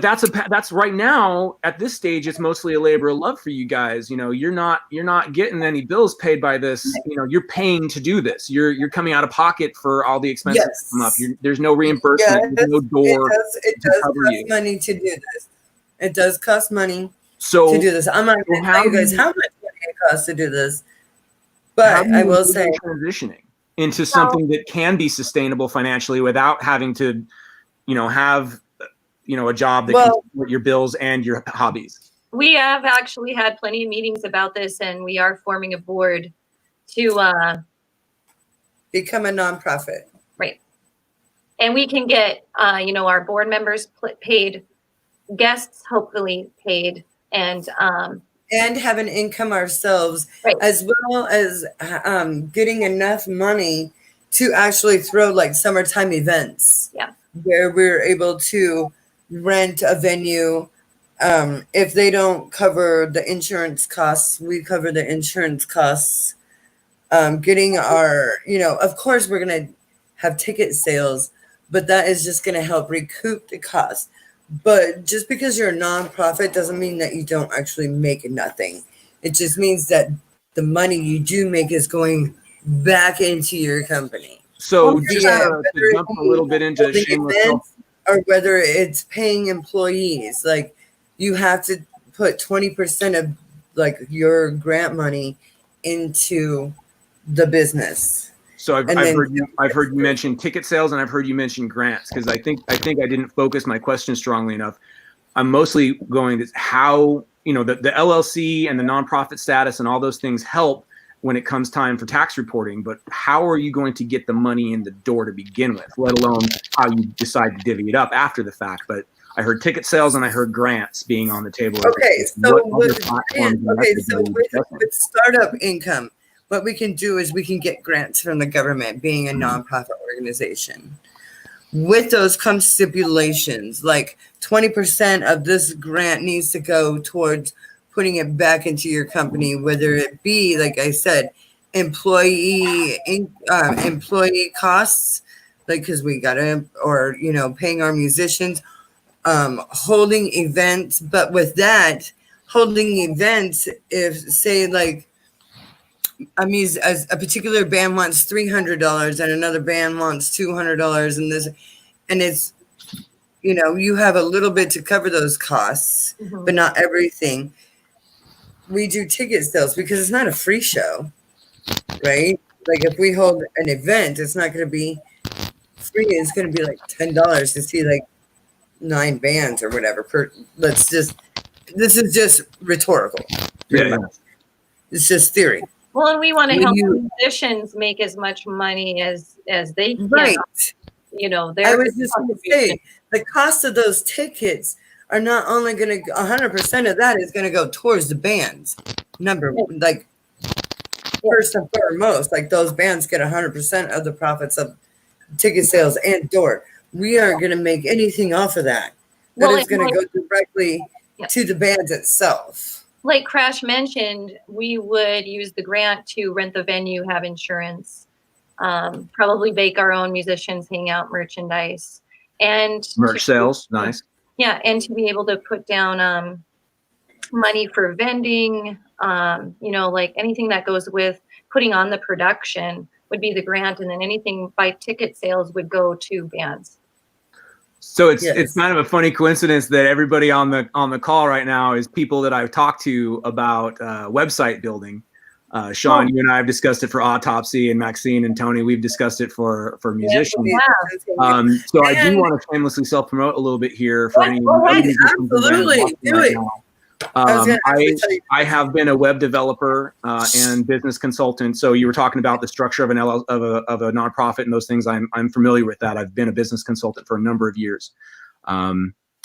that's right now at this stage, it's mostly a labor of love for you guys. You know, you're not getting any bills paid by this. You know, you're paying to do this. You're coming out of pocket for all the expenses that come up. There's no reimbursement. There's no door. It does cost money to do this. It does cost money So to do this. I'm not going to tell you guys how much money it costs to do this, but I will say transitioning into something that can be sustainable financially without having to, you know, have, you know, a job that can support your bills and your hobbies. We have actually had plenty of meetings about this, and we are forming a board to become a nonprofit. Right. And we can get, you know, our board members paid, guests hopefully paid, and have an income ourselves, right. as well as getting enough money to actually throw like summertime events. Yeah. Where we're able to rent a venue. If they don't cover the insurance costs, we cover the insurance costs. Getting our, you know, of course we're going to have ticket sales, but that is just going to help recoup the cost. But just because you're a nonprofit doesn't mean that you don't actually make nothing. It just means that the money you do make is going back into your company. So just to jump a little bit into shameless events, or whether it's paying employees, like you have to put 20% of like your grant money into the business. So I've heard you mention ticket sales, and I've heard you mention grants, because I think I didn't focus my question strongly enough. I'm mostly going to how, you know, the LLC and the nonprofit status and all those things help when it comes time for tax reporting, but how are you going to get the money in the door to begin with, let alone how you decide to divvy it up after the fact? But I heard ticket sales and I heard grants being on the table. Okay, so with startup income, what we can do is we can get grants from the government, being a nonprofit organization. With those come stipulations, like 20% of this grant needs to go towards putting it back into your company, whether it be, like I said, employee costs, like, because we gotta, or, you know, paying our musicians, holding events. But with that, holding events, if say like a particular band wants $300 and another band wants $200, and this, and it's, you know, you have a little bit to cover those costs, but not everything. We do ticket sales because it's not a free show, right? Like if we hold an event, it's not going to be free. It's going to be like $10 to see like 9 bands or whatever. This is just rhetorical. Yeah. It's just theory. Well, and we want to help musicians make as much money as they can. Right. You know, I was just going to say, the cost of those tickets are not only going to, 100% of that is going to go towards the bands. First and foremost, like those bands get 100% of the profits of ticket sales and door. We aren't going to make anything off of that. That is going to go directly to the bands itself. Like Crash mentioned, we would use the grant to rent the venue, have insurance, probably bake our own musicians, hangout merchandise, and merch sales. Nice. Yeah, and to be able to put down money for vending, you know, like anything that goes with putting on the production would be the grant, and then anything by ticket sales would go to bands. So it's kind of a funny coincidence that everybody on the call right now is people that I've talked to about website building. Sean, you and I have discussed it for Autopsy, and Maxine and Tony, we've discussed it for musicians. Yeah. So I do want to shamelessly self-promote a little bit here for any. Absolutely, do it. I have been a web developer and business consultant. So you were talking about the structure of of a nonprofit and those things. I'm familiar with that. I've been a business consultant for a number of years.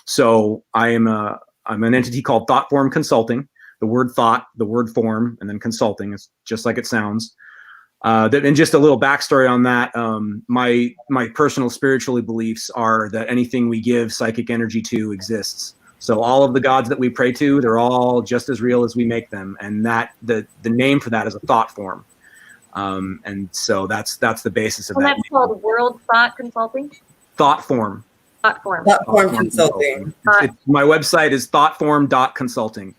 So I'm an entity called ThoughtForm Consulting. The word thought, the word form, and then consulting is just like it sounds. And just a little backstory on that. My personal spiritual beliefs are that anything we give psychic energy to exists. So all of the gods that we pray to, they're all just as real as we make them. And that the name for that is a thought form. And so that's the basis of that. And that's called World Thought Consulting? Thought Form. Platform. Platform Consulting. My website is thoughtform.consulting.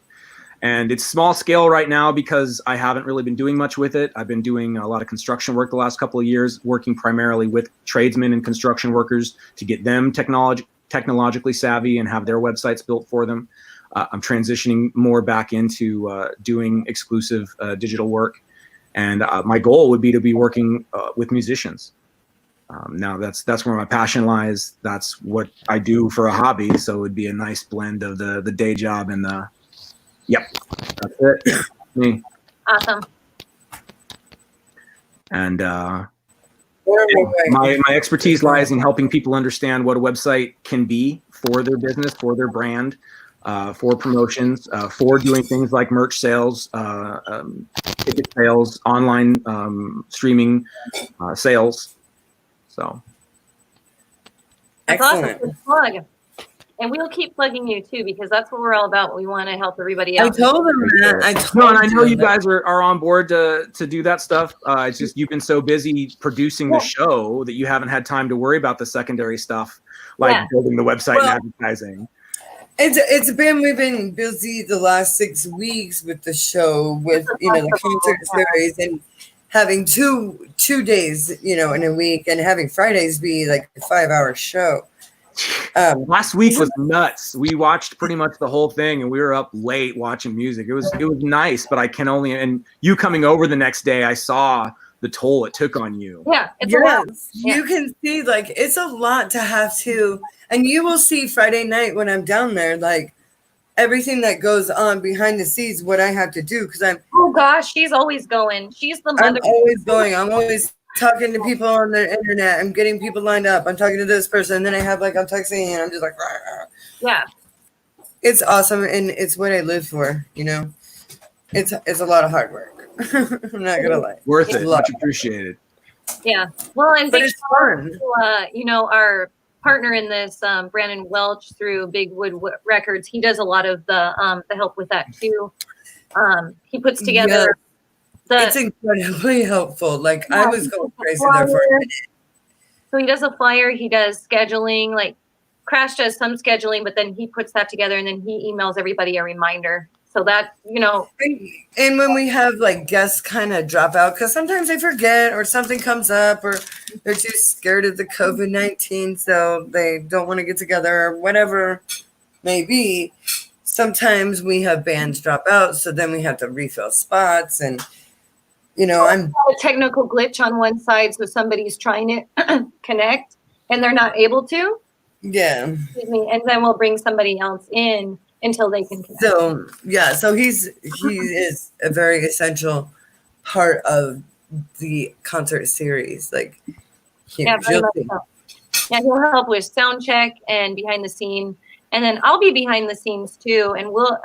And it's small scale right now because I haven't really been doing much with it. I've been doing a lot of construction work the last couple of years, working primarily with tradesmen and construction workers to get them technologically savvy and have their websites built for them. I'm transitioning more back into doing exclusive digital work. And my goal would be to be working with musicians. Now that's where my passion lies. That's what I do for a hobby. So it would be a nice blend of the day job and the, yep, that's it. Me. Awesome. And my expertise lies in helping people understand what a website can be for their business, for their brand, for promotions, for doing things like merch sales, ticket sales, online streaming sales. So. That's Excellent. awesome. Good plug. And we'll keep plugging you too, because that's what we're all about. We want to help everybody I else. told them that. No, and I know you guys are on board to do that stuff. It's just you've been so busy producing the show that you haven't had time to worry about the secondary stuff, like building the website and advertising. We've been busy the last 6 weeks with the show, with the concert series, and having two days in a week, and having Fridays be like a 5-hour show. Last week was nuts. We watched pretty much the whole thing, and we were up late watching music. It was nice, but I can only, and you coming over the next day, I saw the toll it took on you. Yeah, it's a lot. You can see like it's a lot to have to, and you will see Friday night when I'm down there, like everything that goes on behind the scenes, what I have to do, because oh gosh, she's always going. She's the mother. I'm always going. I'm always talking to people on the internet. I'm getting people lined up. I'm talking to this person, and then I have I'm texting, and I'm just like, rah. Yeah, it's awesome, and it's what I live for. It's a lot of hard work. I'm not gonna lie. Worth it. Much appreciated. Yeah. Well, and but it's fun. Our partner in this, Brandon Welch through Big Wood Records, he does a lot of the help with that too. He puts together. It's incredibly helpful. Like I was going crazy there for a minute. So he does a flyer. He does scheduling. Like Crash does some scheduling, but then he puts that together and then he emails everybody a reminder. So that, And when we have like guests kind of drop out, because sometimes they forget or something comes up or they're too scared of the COVID-19, so they don't want to get together or whatever may be. Sometimes we have bands drop out, so then we have to refill spots. And, I'm a technical glitch on one side. So somebody's trying to connect and they're not able to. Yeah. Excuse me. And then we'll bring somebody else in until they can connect. So he is a very essential part of the concert series. Like, very much so. Yeah, he'll help with sound check and behind the scene, and then I'll be behind the scenes too. And we'll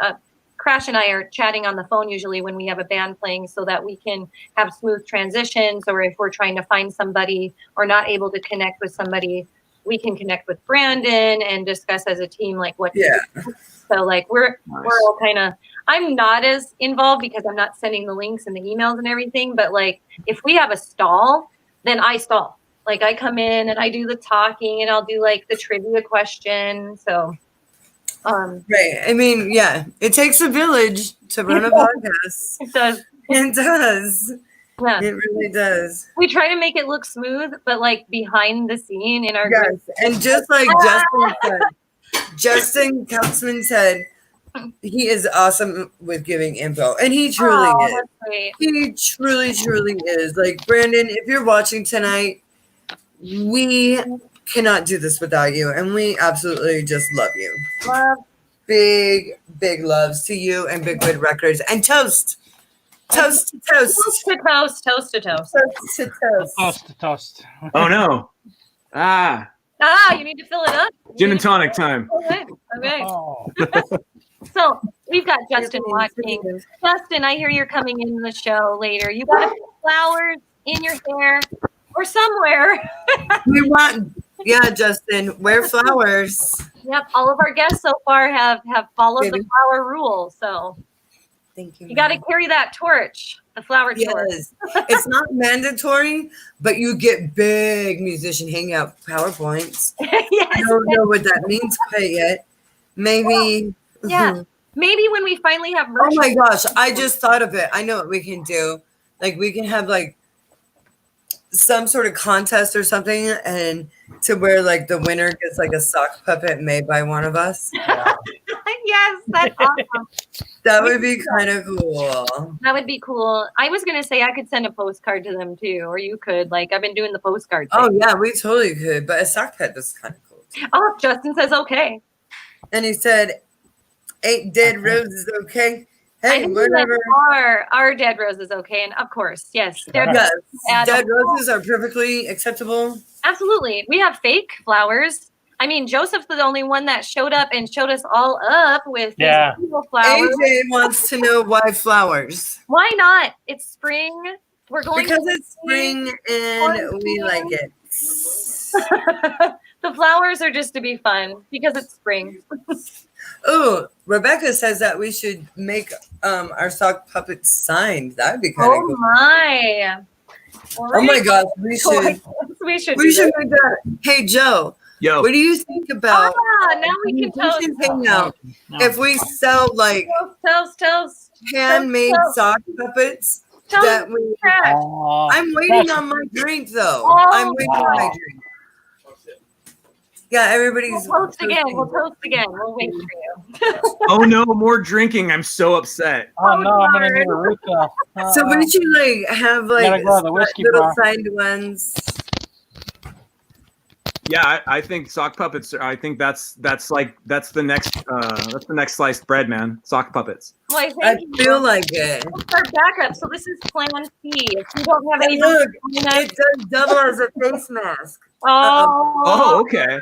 Crash and I are chatting on the phone usually when we have a band playing, so that we can have smooth transitions. Or if we're trying to find somebody or not able to connect with somebody, we can connect with Brandon and discuss as a team like what to do. So like we're all kind of, I'm not as involved because I'm not sending the links and the emails and everything, but like if we have a stall, then I stall. Like I come in and I do the talking and I'll do like the trivia question. So right. I mean, it takes a village to run a podcast. It does. It does. Yeah. It really does. We try to make it look smooth, but like behind the scene in our group. And just like Justin Kautzman said, he is awesome with giving info. And he truly is. That's great. He truly is. Like, Brandon, if you're watching tonight, we cannot do this without you. And we absolutely just love you. Love. Big loves to you and Big Wood Records. And toast. Toast to toast. Toast to toast. Toast to toast. Toast to toast. Toast to toast. Oh, no. You need to fill it up. Gin and tonic time. Okay. Oh. So we've got Justin watching. Justin, I hear you're coming in the show later. You got flowers in your hair or somewhere. Justin, wear flowers. Yep. All of our guests so far have followed the flower rule. So thank you. You got to carry that torch. The flower tour. Yes, it's not mandatory, but you get big musician hangout PowerPoints. Yes. I don't know what that means quite yet. Maybe. Yeah. Maybe when we finally have Oh merch. my gosh, I just thought of it. I know what we can do. Like we can have like some sort of contest or something, and to where like the winner gets like a sock puppet made by one of us. Yeah. Yes, that's awesome. That would be kind of cool. That would be cool. I was gonna say I could send a postcard to them too, or you could. Like I've been doing the postcard thing. Oh yeah, we totally could. But a sock pet was kind of cool too. Oh, Justin says okay. And he said, 8 dead roses, okay? I Hey, think whatever. our dead rose is okay, and of course, yes, dead Yes, add dead a- roses are perfectly acceptable. absolutely. We have fake flowers. I mean, Joseph's the only one that showed up and showed us all up with his Yeah. beautiful flowers. AJ wants to know why flowers. Why not? It's spring. We're going Because to it's spring and we like it. The flowers are just to be fun because it's spring. Oh, Rebecca says that we should make our sock puppets signed. That would be kind of Oh cool. my! Oh my gosh, we should We should. we do should that. make that. Hey Joe, Yo, what do you think about Now we can toast. hangout if we sell like Toast. handmade Toast. sock puppets Toast. that we Trash. I'm waiting on my drink though. Oh, I'm waiting on my drink. Yeah, everybody's We'll toast again. toasting. We'll toast again. We'll wait for you. oh no, more drinking. I'm so upset. Oh no, I'm gonna darn. need a refill. So wouldn't you like have like Gotta go to the whiskey little bar. signed ones? Yeah, I think sock puppets. I think that's the next sliced bread, man. Sock puppets. Why, I thank you. feel like it. That's our backup. So this is Plan C. If you don't have And any, look, it does double as a face mask. Oh, okay.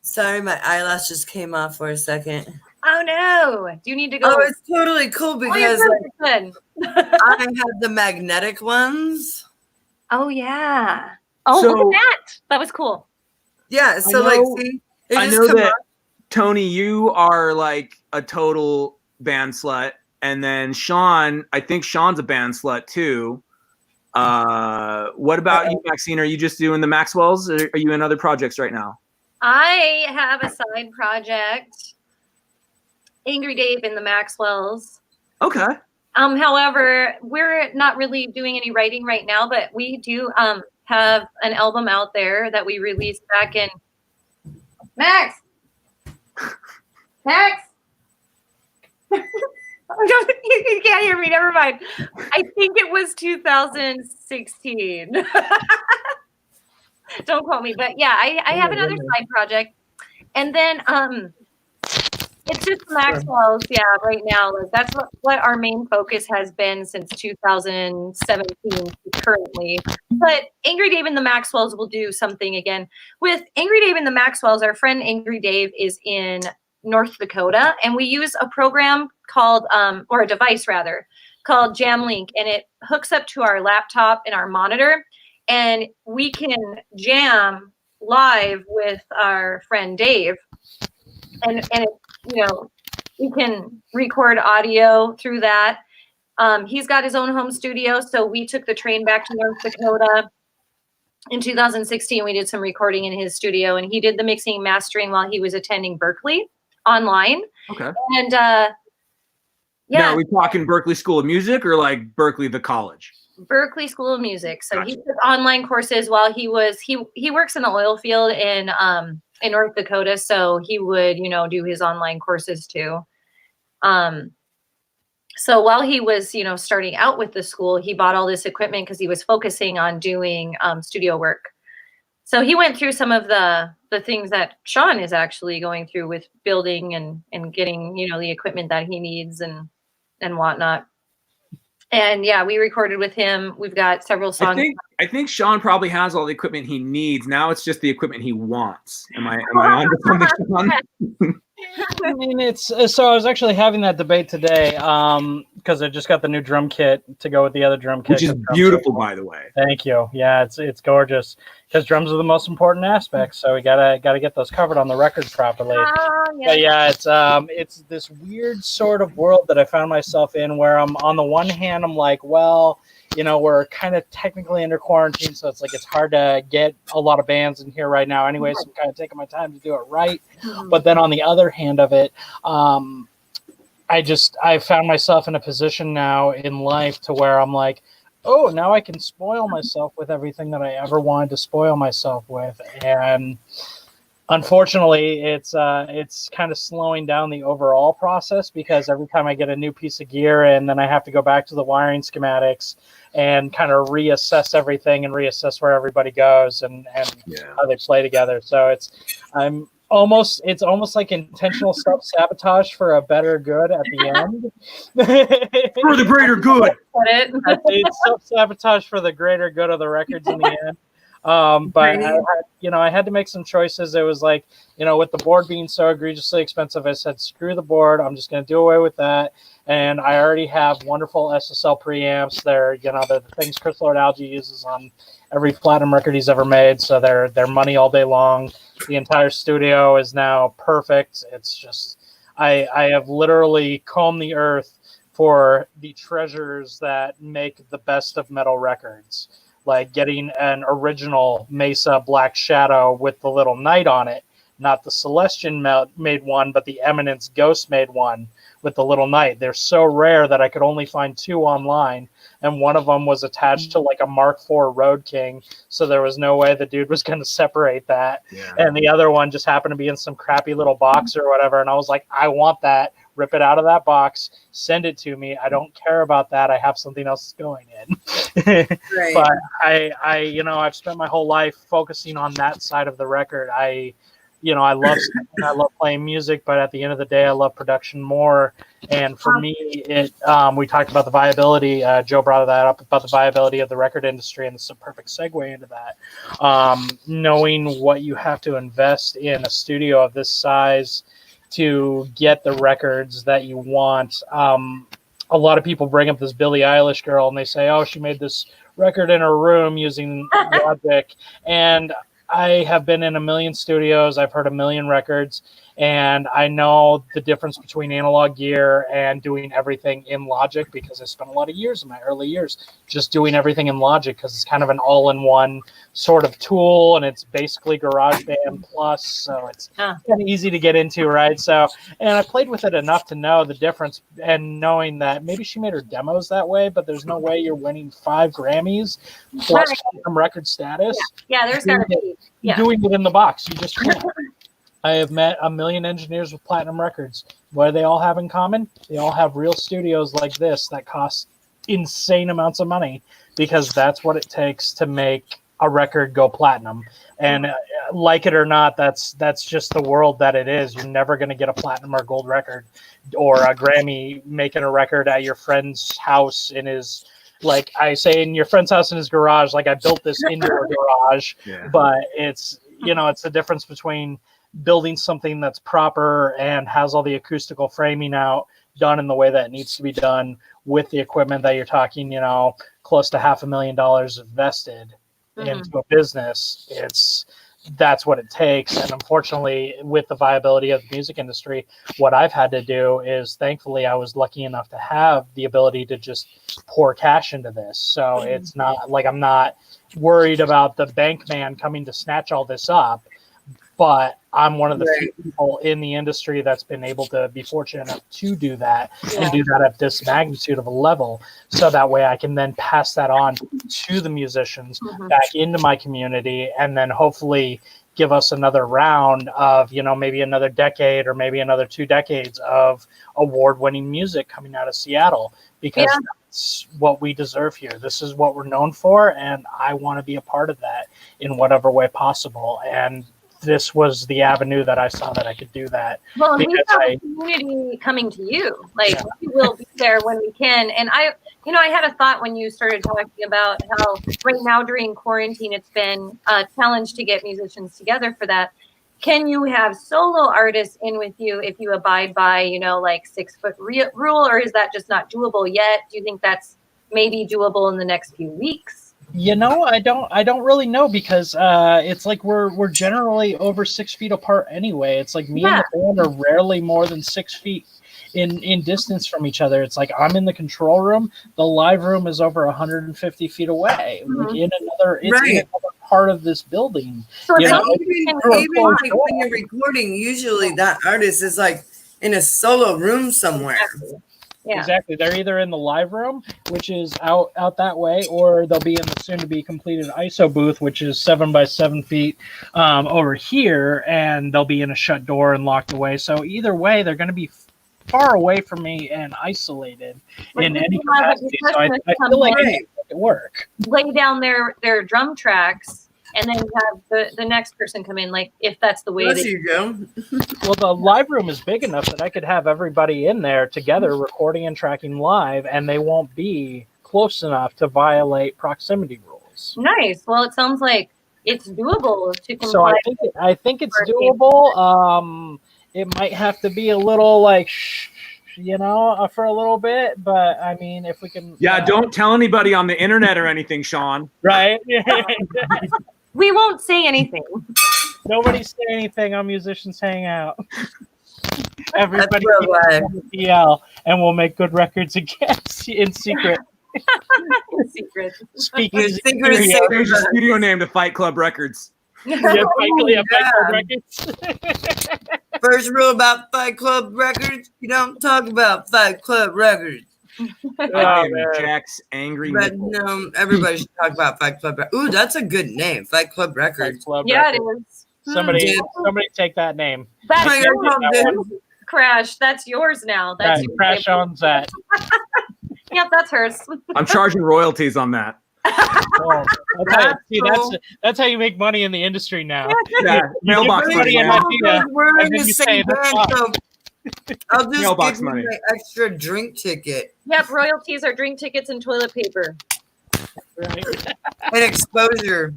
Sorry, my eyelash just came off for a second. Oh no! Do you need to go? Oh, it's totally cool Oh, you're because like, good. I have the magnetic ones. Oh yeah. Oh, So- look at that. That was cool. Yeah, so know- like, see, they I just know come that off. Tony, you are like a total band slut, and then Sean, I think Sean's a band slut too. What about you, Maxine? Are you just doing the Maxwells, or are you in other projects right now? I have a side project, Angry Dave and the Maxwells. Okay. However, we're not really doing any writing right now, but we do have an album out there that we released back in Max. You can't hear me. Never mind. I think it was 2016. Don't quote me, but yeah, I have another side project, and then it's just Maxwell's. Yeah, right now, like that's what our main focus has been since 2017 currently. But Angry Dave and the Maxwells will do something again with Angry Dave and the Maxwells. Our friend Angry Dave is in North Dakota, and we use a program called or a device rather called Jamlink, and it hooks up to our laptop and our monitor, and we can jam live with our friend Dave, and it, you know, we can record audio through that. He's got his own home studio, so we took the train back to North Dakota in 2016. We did some recording in his studio, and he did the mixing and mastering while he was attending Berkeley online. Okay. And Now, yeah, are we talking Berkeley School of Music or like Berkeley the college? Berkeley School of Music. So he Gotcha. took online courses while he works in the oil field in North Dakota. So he would, do his online courses too. So while he was, starting out with the school, he bought all this equipment because he was focusing on doing studio work. So he went through some of the things that Sean is actually going through with building and getting, the equipment that he needs and whatnot. And yeah, we recorded with him. We've got several songs. I think Sean probably has all the equipment he needs. Now it's just the equipment he wants. Am I onto something, Sean? I mean, it's so I was actually having that debate today because I just got the new drum kit to go with the other drum kit. Which is beautiful, by the way. Thank you. Yeah, it's gorgeous because drums are the most important aspect. So we gotta get those covered on the record properly. But yeah, it's this weird sort of world that I found myself in where I'm on the one hand, I'm like, well, we're kind of technically under quarantine, so it's like it's hard to get a lot of bands in here right now anyway, so I'm kind of taking my time to do it right. But then on the other hand of it, I found myself in a position now in life to where I'm like, oh, now I can spoil myself with everything that I ever wanted to spoil myself with. And unfortunately, it's kind of slowing down the overall process because every time I get a new piece of gear and then I have to go back to the wiring schematics and kind of reassess everything and reassess where everybody goes and how they play together. So it's almost like intentional self-sabotage for a better good at the end. For the greater good. It's self-sabotage for the greater good of the records in the end. But I had to make some choices. It was like, with the board being so egregiously expensive, I said, screw the board. I'm just going to do away with that. And I already have wonderful SSL preamps. They're, the things Chris Lord Alge uses on every platinum record he's ever made. So they're money all day long. The entire studio is now perfect. It's just, I have literally combed the earth for the treasures that make the best of metal records. Like getting an original Mesa Black Shadow with the little knight on it, not the Celestian made one, but the Eminence Ghost made one with the little knight. They're so rare that I could only find 2 online, and one of them was attached to like a Mark IV Road King, so there was no way the dude was going to separate that. Yeah. And the other one just happened to be in some crappy little box or whatever, and I was like, I want that. Rip it out of that box, send it to me. I don't care about that. I have something else going in. Right. But I've spent my whole life focusing on that side of the record. I love playing music, but at the end of the day, I love production more. And for me, we talked about the viability. Joe brought that up about the viability of the record industry, and it's a perfect segue into that. Knowing what you have to invest in a studio of this size to get the records that you want. A lot of people bring up this Billie Eilish girl and they say, oh, she made this record in her room using Logic. And I have been in a million studios. I've heard a million records, and I know the difference between analog gear and doing everything in Logic because I spent a lot of years in my early years just doing everything in Logic because it's kind of an all-in-one sort of tool, and it's basically GarageBand Plus, so it's kind of easy to get into, right? So, and I played with it enough to know the difference and knowing that maybe she made her demos that way, but there's no way you're winning 5 Grammys plus platinum record status. Yeah, there's got to be. Doing it in the box. You just can't. I have met a million engineers with platinum records. What do they all have in common? They all have real studios like this that cost insane amounts of money because that's what it takes to make a record go platinum. And like it or not, that's just the world that it is. You're never going to get a platinum or gold record or a Grammy making a record at your friend's house in his, like I say, in your friend's house in his garage. Like I built this indoor garage, but it's, it's the difference between building something that's proper and has all the acoustical framing out done in the way that it needs to be done with the equipment that you're talking, close to $500,000 invested into a business. That's what it takes. And unfortunately, with the viability of the music industry, what I've had to do is, thankfully, I was lucky enough to have the ability to just pour cash into this. So it's not like I'm not worried about the bank man coming to snatch all this up, but I'm one of the few people in the industry that's been able to be fortunate enough to do that and do that at this magnitude of a level. So that way I can then pass that on to the musicians back into my community and then hopefully give us another round of, maybe another decade or maybe another 2 decades of award-winning music coming out of Seattle because that's what we deserve here. This is what we're known for, and I want to be a part of that in whatever way possible. And this was the avenue that I saw that I could do that. Well, we have a community coming to you. Like we will be there when we can. And I had a thought when you started talking about how right now during quarantine, it's been a challenge to get musicians together for that. can you have solo artists in with you if you abide by, like 6 foot rule, or is that just not doable yet? Do you think that's maybe doable in the next few weeks? I don't really know because it's like we're generally over 6 feet apart anyway. It's like me and the band are rarely more than 6 feet in distance from each other. It's like I'm in the control room, the live room is over 150 feet away, like in another part of this building. So even like when you're recording, usually that artist is like in a solo room somewhere. Yeah. Exactly. They're either in the live room, which is out that way, or they'll be in the soon to be completed ISO booth, which is 7 by 7 feet over here, and they'll be in a shut door and locked away. So either way, they're going to be far away from me and isolated in any capacity. So I feel like they make it work. Lay down their drum tracks and then have the next person come in, like if that's the way that you go. Well, the live room is big enough that I could have everybody in there together recording and tracking live, and they won't be close enough to violate proximity rules. Nice. Well, it sounds like it's doable to comply. So I think it's doable. It might have to be a little like, for a little bit, but I mean, if we can. Yeah, don't tell anybody on the internet or anything, Sean. Right. We won't say anything. Nobody say anything on Musicians Hangout. Everybody PL, and we'll make good records again in secret. Secret. Speaking of secret, there's a studio name to Fight Club Records. Fight Club Records. First rule about Fight Club Records: you don't talk about Fight Club Records. Jack's angry. But no, everybody should talk about Fight Club. Ooh, that's a good name, Fight Club Records. It is. Somebody take that name. That's Crash. That's yours now. That's right, Crash owns that. Yep, that's hers. I'm charging royalties on that. That's how you make money in the industry now. Yeah, mailbox money. We're in the same band, so I'll just mailbox give you my extra drink ticket. Yep, royalties are drink tickets and toilet paper. Right. And exposure.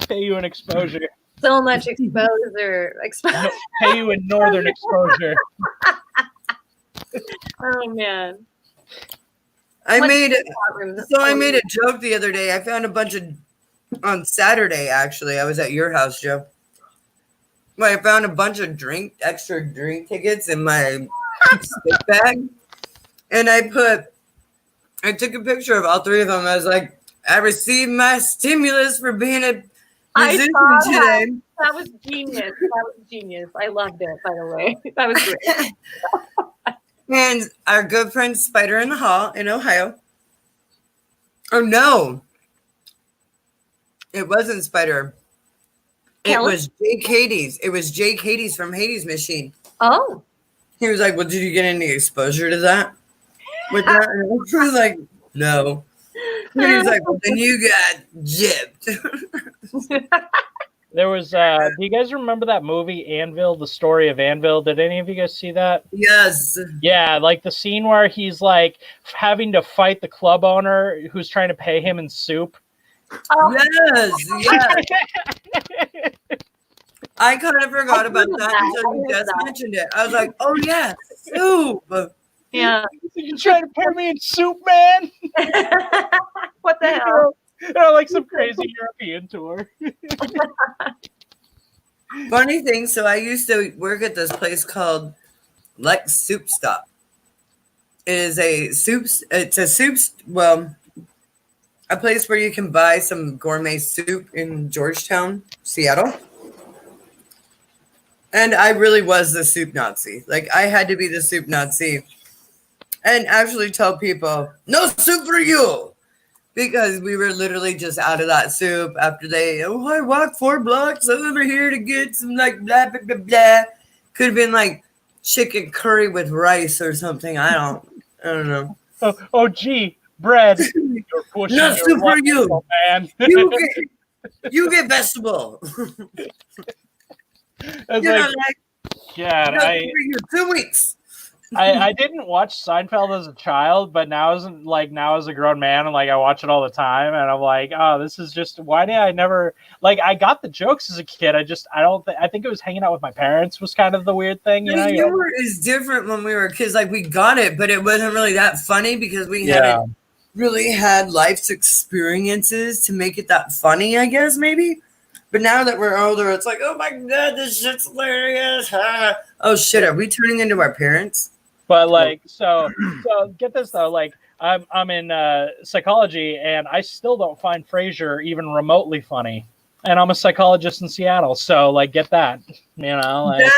Pay you an exposure. So much exposure. Pay you in northern exposure. Oh man. I made a joke the other day. I found a bunch of on Saturday actually. I was at your house, Joe. I found a bunch of extra drink tickets in my stick bag. And I took a picture of all 3 of them. I was like, I received my stimulus for being a musician today. That was genius. I loved it, by the way. That was great. And our good friend Spider in the Hall in Ohio. Oh no. It wasn't Spider. It was Jake Hades. It was Jake Hades from Hades Machine. Oh. He was like, well, did you get any exposure to that? With that? And I was like, no. And he was like, well, then you got gypped. There was, do you guys remember that movie Anvil, the story of Anvil? Did any of you guys see that? Yes. Yeah, like the scene where he's like having to fight the club owner who's trying to pay him in soup. Oh. Yes. I kind of forgot about that until you just mentioned it. I was like, oh yeah, soup. Yeah. You trying to put me in soup, man? What the hell? Like some crazy European tour. Funny thing, so I used to work at this place called Lex Soup Stop. It's a place where you can buy some gourmet soup in Georgetown, Seattle. And I really was the soup Nazi. Like, I had to be the soup Nazi and actually tell people, no soup for you. Because we were literally just out of that soup after I walked 4 blocks over here to get some like blah, blah, blah, blah. Could have been like chicken curry with rice or something. I don't know. Oh gee, bread. You're pushing no soup for you. Man. you get vegetable. I was like, God, 2 weeks. I didn't watch Seinfeld as a child, but now as a grown man, and like I watch it all the time, and I'm like, oh, this is just why did I never like I got the jokes as a kid. I don't think I think it was hanging out with my parents was kind of the weird thing, you know. The humor is different when we were kids. Like we got it, but it wasn't really that funny because we hadn't really had life's experiences to make it that funny, I guess maybe. But now that we're older, it's like, oh my god, this shit's hilarious. Oh shit, are we turning into our parents? But like, so get this though, like I'm in psychology, and I still don't find Frasier even remotely funny. And I'm a psychologist in Seattle, so like, get that, you know. Like,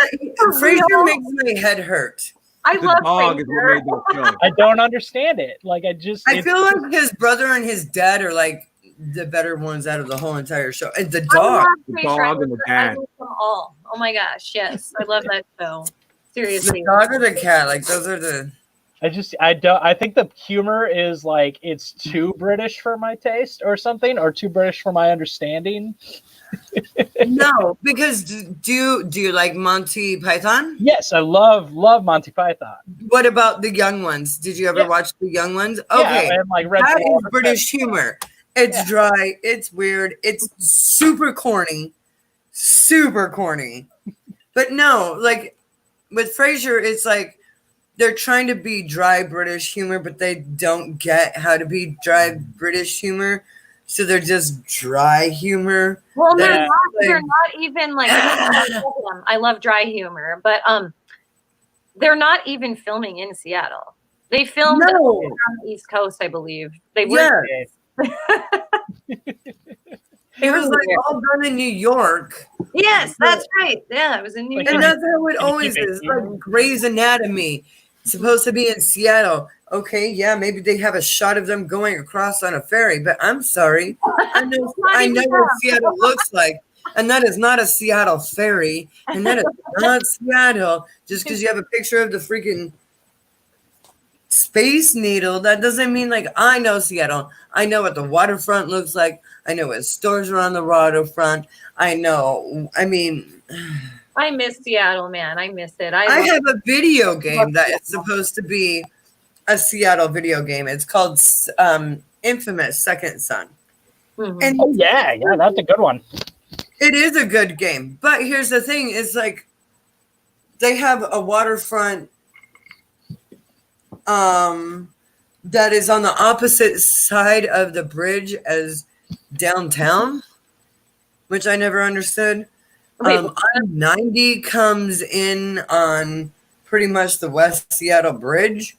Frasier makes my head hurt. I The love dog is what made Frasier. that show. I don't understand it. Like, I feel like his brother and his dad are like the better ones out of the whole entire show. And the I dog. love The Frasier. dog and the I cat. love them all. Oh my gosh, yes, I love that show. The Seriously. dog or the cat, like those are the. I think the humor is like it's too British for my taste or something, or too British for my understanding. No, because do you like Monty Python? Yes, I love Monty Python. What about the young ones? Did you ever Yeah. watch the young ones? Okay, Yeah, and like Red that Dwarf, is British humor. It's Yeah. dry. It's weird. It's super corny. But no, like with Frasier, it's like they're trying to be dry British humor, but they don't get how to be dry British humor. So they're just dry humor. Well, they're Yeah. not even like I love dry humor, but they're not even filming in Seattle. They filmed No. on the East Coast, I believe. They were. It was like all done in New York. Yes, that's right. Yeah, it was in New Like, York. And that's how it Can you always keep it is. even? Like Grey's Anatomy, supposed to be in Seattle. Okay, yeah, maybe they have a shot of them going across on a ferry, but I'm sorry. I know what Seattle looks like. And that is not a Seattle ferry. And that is not Seattle. Just because you have a picture of the freaking Space Needle, that doesn't mean like I know Seattle. I know what the waterfront looks like. I know what stores are on the waterfront. I miss Seattle, man. I miss it. I have a video game that is supposed to be a Seattle video game. It's called Infamous Second Son. Mhm. And Oh yeah, that's a good one. it is a good game. But here's the thing, it's like they have a waterfront that is on the opposite side of the bridge as downtown, which I never understood. Wait, I-90 comes in on pretty much the West Seattle Bridge,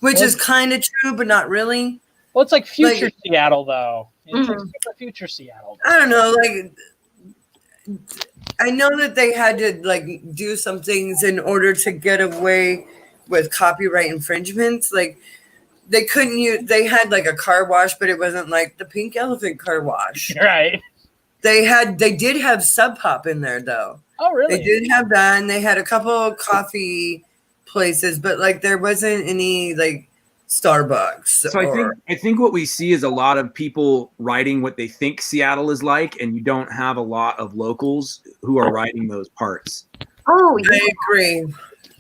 which is kind of true, but not really. Well, it's like future Like- Seattle, though. It's like Mhm. super future Seattle. I don't know, like I know that they had to like do some things in order to get away with copyright infringements. Like they couldn't use, they had like a car wash, but it wasn't like the Pink Elephant car wash. Right. They did have Sub Pop in there though. Oh, really? They did have that, and they had a couple of coffee places, but like there wasn't any like Starbucks. So I think what we see is a lot of people writing what they think Seattle is like, and you don't have a lot of locals who are writing those parts. Oh, I agree.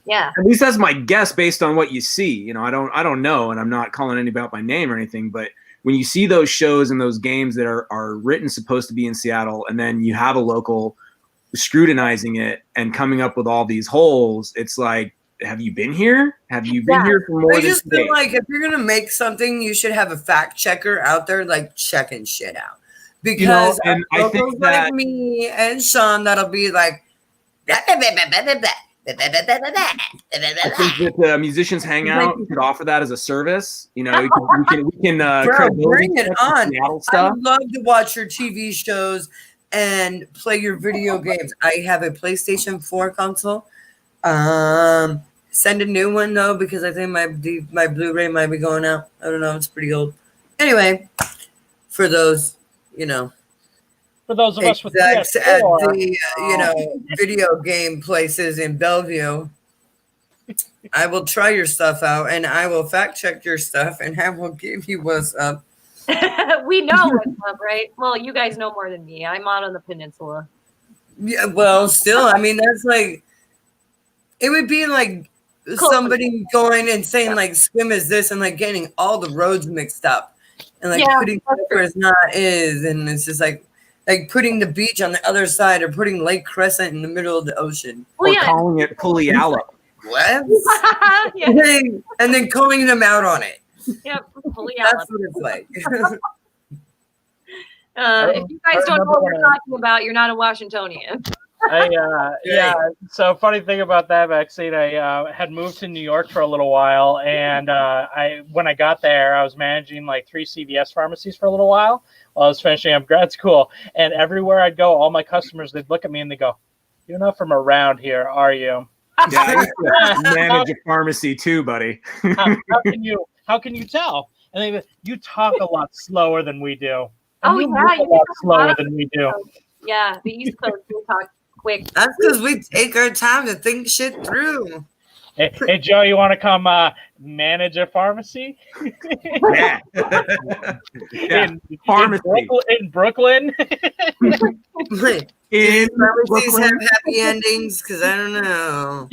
yeah. At least that's my guess based on what you see. You know, I don't know, and I'm not calling anybody out by name or anything, but when you see those shows and those games that are written supposed to be in Seattle, and then you have a local scrutinizing it and coming up with all these holes, it's like, have you been here? Have you been here for more I than just today? feel like if you're gonna make something, you should have a fact checker out there, like checking shit out. Because and I think locals that like me and Sean, that'll be like. I think that the musicians hangout could offer that as a service. You know, we can Bro, credibility bring it check the on. Seattle I stuff. love to watch your TV shows and play your video games. I have a PlayStation 4 console. Send a new one though, because I think my Blu-ray might be going out. I don't know. It's pretty old. Anyway, for those, For those of us with execs at PS4, the video game places in Bellevue, I will try your stuff out and I will fact check your stuff and I will give you what's up. We know what's up, right? Well, you guys know more than me. I'm out on the peninsula. Yeah, well, still, I mean, that's like, it would be like somebody going and saying like swim is this and like getting all the roads mixed up and like putting where it's not is, and it's just like putting the beach on the other side or putting Lake Crescent in the middle of the ocean. Or calling it Puyallup. What? And then calling them out on it. Yep, That's what it's like. If you guys don't know what we're talking about, you're not a Washingtonian. So funny thing about that, Maxine, I had moved to New York for a little while, and when I got there, I was managing like 3 CVS pharmacies for a little while I was finishing up grad school. And everywhere I'd go, all my customers, they'd look at me and they go, "You're not from around here, are you?" Yeah, I used to manage a pharmacy too, buddy. How can you tell? And they go, "You talk a lot slower than we do." Oh, you yeah, move a lot slower than we do. Yeah, the East Coast we talk quick. That's because we take our time to think shit through. Hey, Joe, you want to come manage a pharmacy? Yeah. Pharmacy. In Brooklyn? In pharmacies have happy endings? Because I don't know.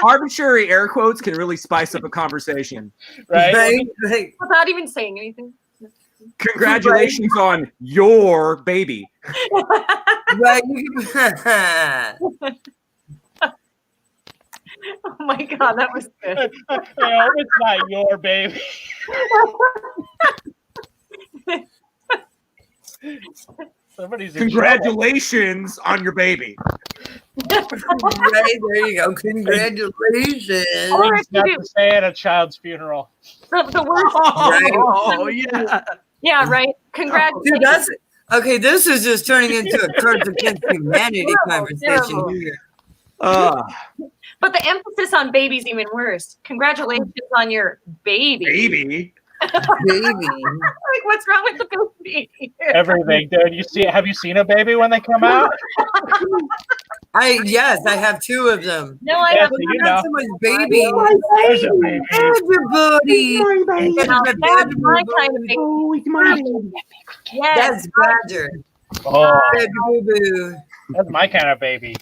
Arbitrary air quotes can really spice up a conversation. Right? Without even saying anything. Congratulations on your baby. Right. Oh my God, that was good. It's not your baby. Congratulations on your baby. Right, there you go. Congratulations. Or if you to say at a child's funeral. The worst. Oh, yeah. Yeah, right. Congratulations. Dude, okay, this is just turning into a Cards Against Humanity conversation here. But the emphasis on baby's even worse. Congratulations on your baby. Baby. Like, what's wrong with the baby? Everything, dude. Have you seen a baby when they come out? Yes, I have 2 of them. No, I haven't. Not so much baby. There's a baby. Everybody. That's my kind of baby. Yes. That's Badger. Oh, Badger Boo Boo. That's my kind of baby.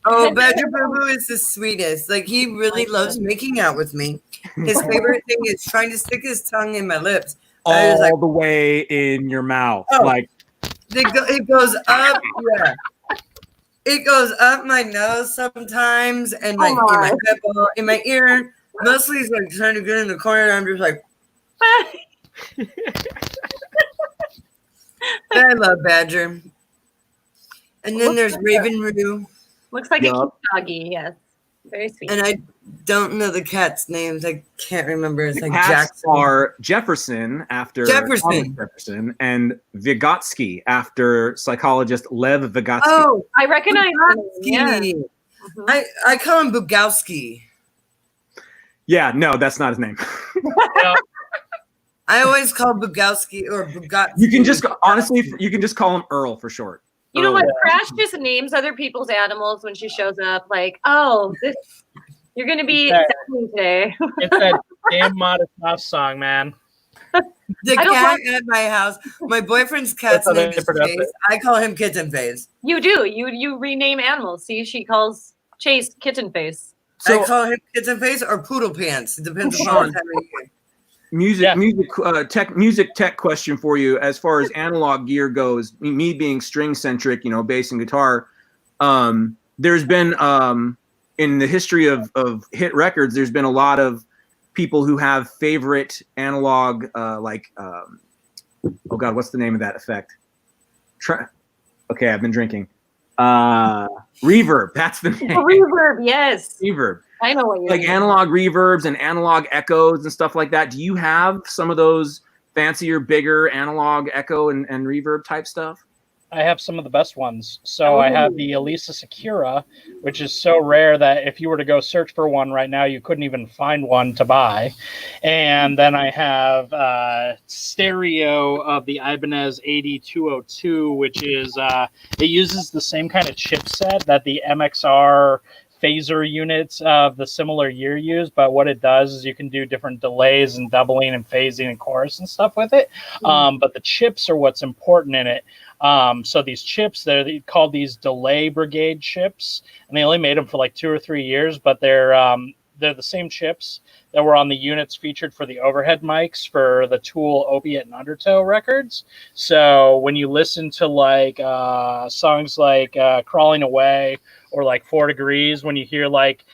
Oh, Badger Boo Boo is the sweetest. Like, he really loves making out with me. His favorite thing is trying to stick his tongue in my lips. All the way in your mouth. Oh, like it goes up. Yeah. It goes up my nose sometimes and like in my eyeball, in my ear. Mostly he's like trying to get in the corner and I'm just like I love Badger. And then there's Raven Roo. Looks like a cute doggy, yes. Very sweet. And I don't know the cat's names. I can't remember. It's the like cats Jackson. Are Jefferson after Jefferson and Vygotsky after psychologist Lev Vygotsky. Oh, I recognize him. Yeah. I call him Bugowski. Yeah, no, that's not his name. I always call Bugowski or Bugotsky. You can just you can just call him Earl for short. You know what? Crash just names other people's animals when she shows up. Like, oh, you're going to be sexy today. It's that damn Modest Mouse song, man. The cat at my house. My boyfriend's cat's name is Face. I call him Kitten Face. You do. You rename animals. See, she calls Chase Kitten Face. So, I call him Kitten Face or Poodle Pants. It depends upon the time of year. Music tech question for you. As far as analog gear goes, me being string centric, bass and guitar, there's been in the history of hit records, there's been a lot of people who have favorite analog oh God, what's the name of that effect? Okay, I've been drinking. Reverb, that's the name. Reverb, yes. Reverb. I know what you're like analog reverbs and analog echoes and stuff like that. Do you have some of those fancier, bigger analog echo and reverb type stuff? I have some of the best ones. So I have the Elisa Secura, which is so rare that if you were to go search for one right now, you couldn't even find one to buy. And then I have stereo of the Ibanez 8202, which is it uses the same kind of chipset that the MXR phaser units of the similar year use, but what it does is you can do different delays and doubling and phasing and chorus and stuff with it. But the chips are what's important in it. So these chips, they're called these delay brigade chips, and they only made them for like 2 or 3 years, but they're they're the same chips that were on the units featured for the overhead mics for the Tool, Opiate, and Undertow records. So when you listen to like songs like Crawling Away or like 4 Degrees, when you hear like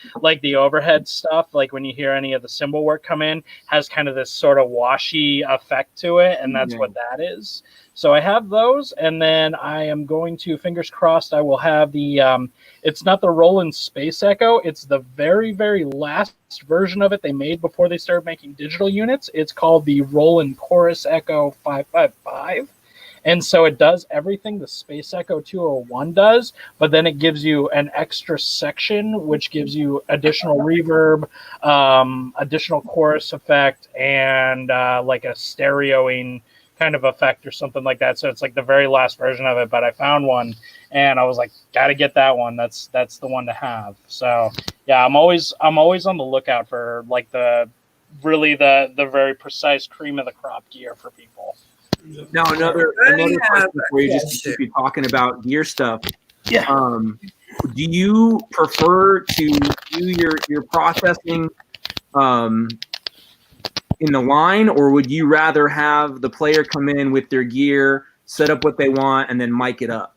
the overhead stuff, like when you hear any of the cymbal work come in, has kind of this sort of washy effect to it, and that's what that is. So I have those, and then I am going to, fingers crossed, I will have the, it's not the Roland Space Echo, it's the very, very last version of it they made before they started making digital units. It's called the Roland Chorus Echo 555. And so it does everything the Space Echo 201 does, but then it gives you an extra section, which gives you additional reverb, additional chorus effect, and like a stereoing kind of effect or something like that. So it's like the very last version of it, but I found one and I was like, gotta get that one. That's the one to have. So yeah, I'm always on the lookout for like the very precise cream of the crop gear for people. Now another question for you, just to keep you talking about gear stuff. Yeah. Do you prefer to do your processing in the line, or would you rather have the player come in with their gear, set up what they want, and then mic it up?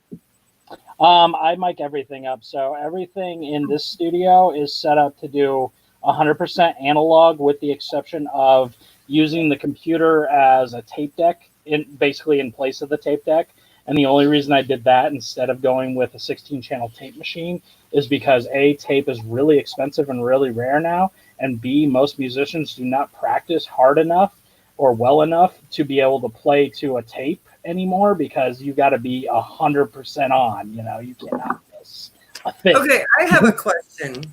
I mic everything up. So everything in this studio is set up to do 100% analog, with the exception of using the computer as a tape deck, basically in place of the tape deck. And the only reason I did that instead of going with a 16-channel tape machine is because A, tape is really expensive and really rare now, and B, most musicians do not practice hard enough or well enough to be able to play to a tape anymore, because you got to be 100% on. You know, you cannot miss a thing. Okay, I have a question.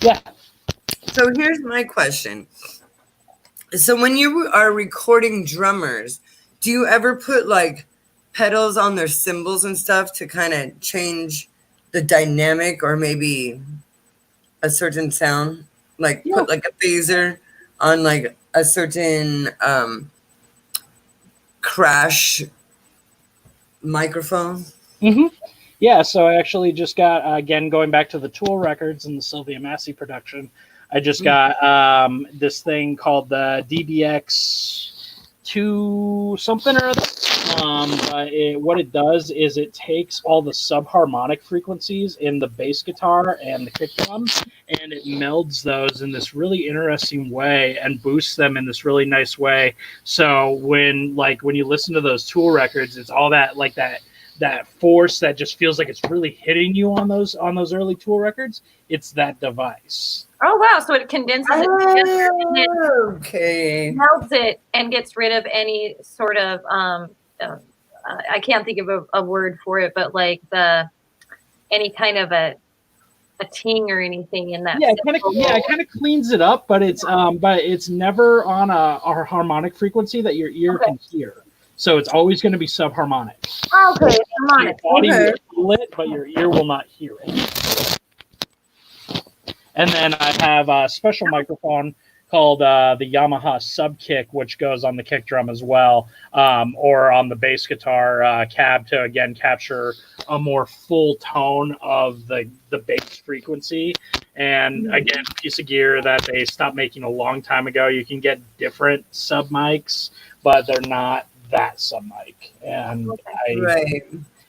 Yeah. So here's my question. So when you are recording drummers, do you ever put like pedals on their cymbals and stuff to kind of change the dynamic or maybe a certain sound? Like put like a phaser on like a certain crash microphone? Mm-hmm. Yeah, so I actually just got, again, going back to the Tool records and the Sylvia Massey production, I just got this thing called the DBX 2 something or other. What it does is it takes all the subharmonic frequencies in the bass guitar and the kick drum, and it melds those in this really interesting way and boosts them in this really nice way. So when you listen to those Tool records, it's all that like that force that just feels like it's really hitting you on those early Tool records. It's that device. Oh wow! So it condenses it together and then Okay. melts it and gets rid of any sort of I can't think of a word for it, but like any kind of a ting or anything in that. Yeah, it kind of cleans it up, but it's never on a harmonic frequency that your ear can hear. So it's always going to be subharmonic. Okay, harmonic. Your body will feel it, but your ear will not hear it. And then I have a special microphone called the Yamaha Sub Kick, which goes on the kick drum as well, or on the bass guitar cab to, again, capture a more full tone of the bass frequency. And again, piece of gear that they stopped making a long time ago. You can get different sub mics, but they're not that sub mic. And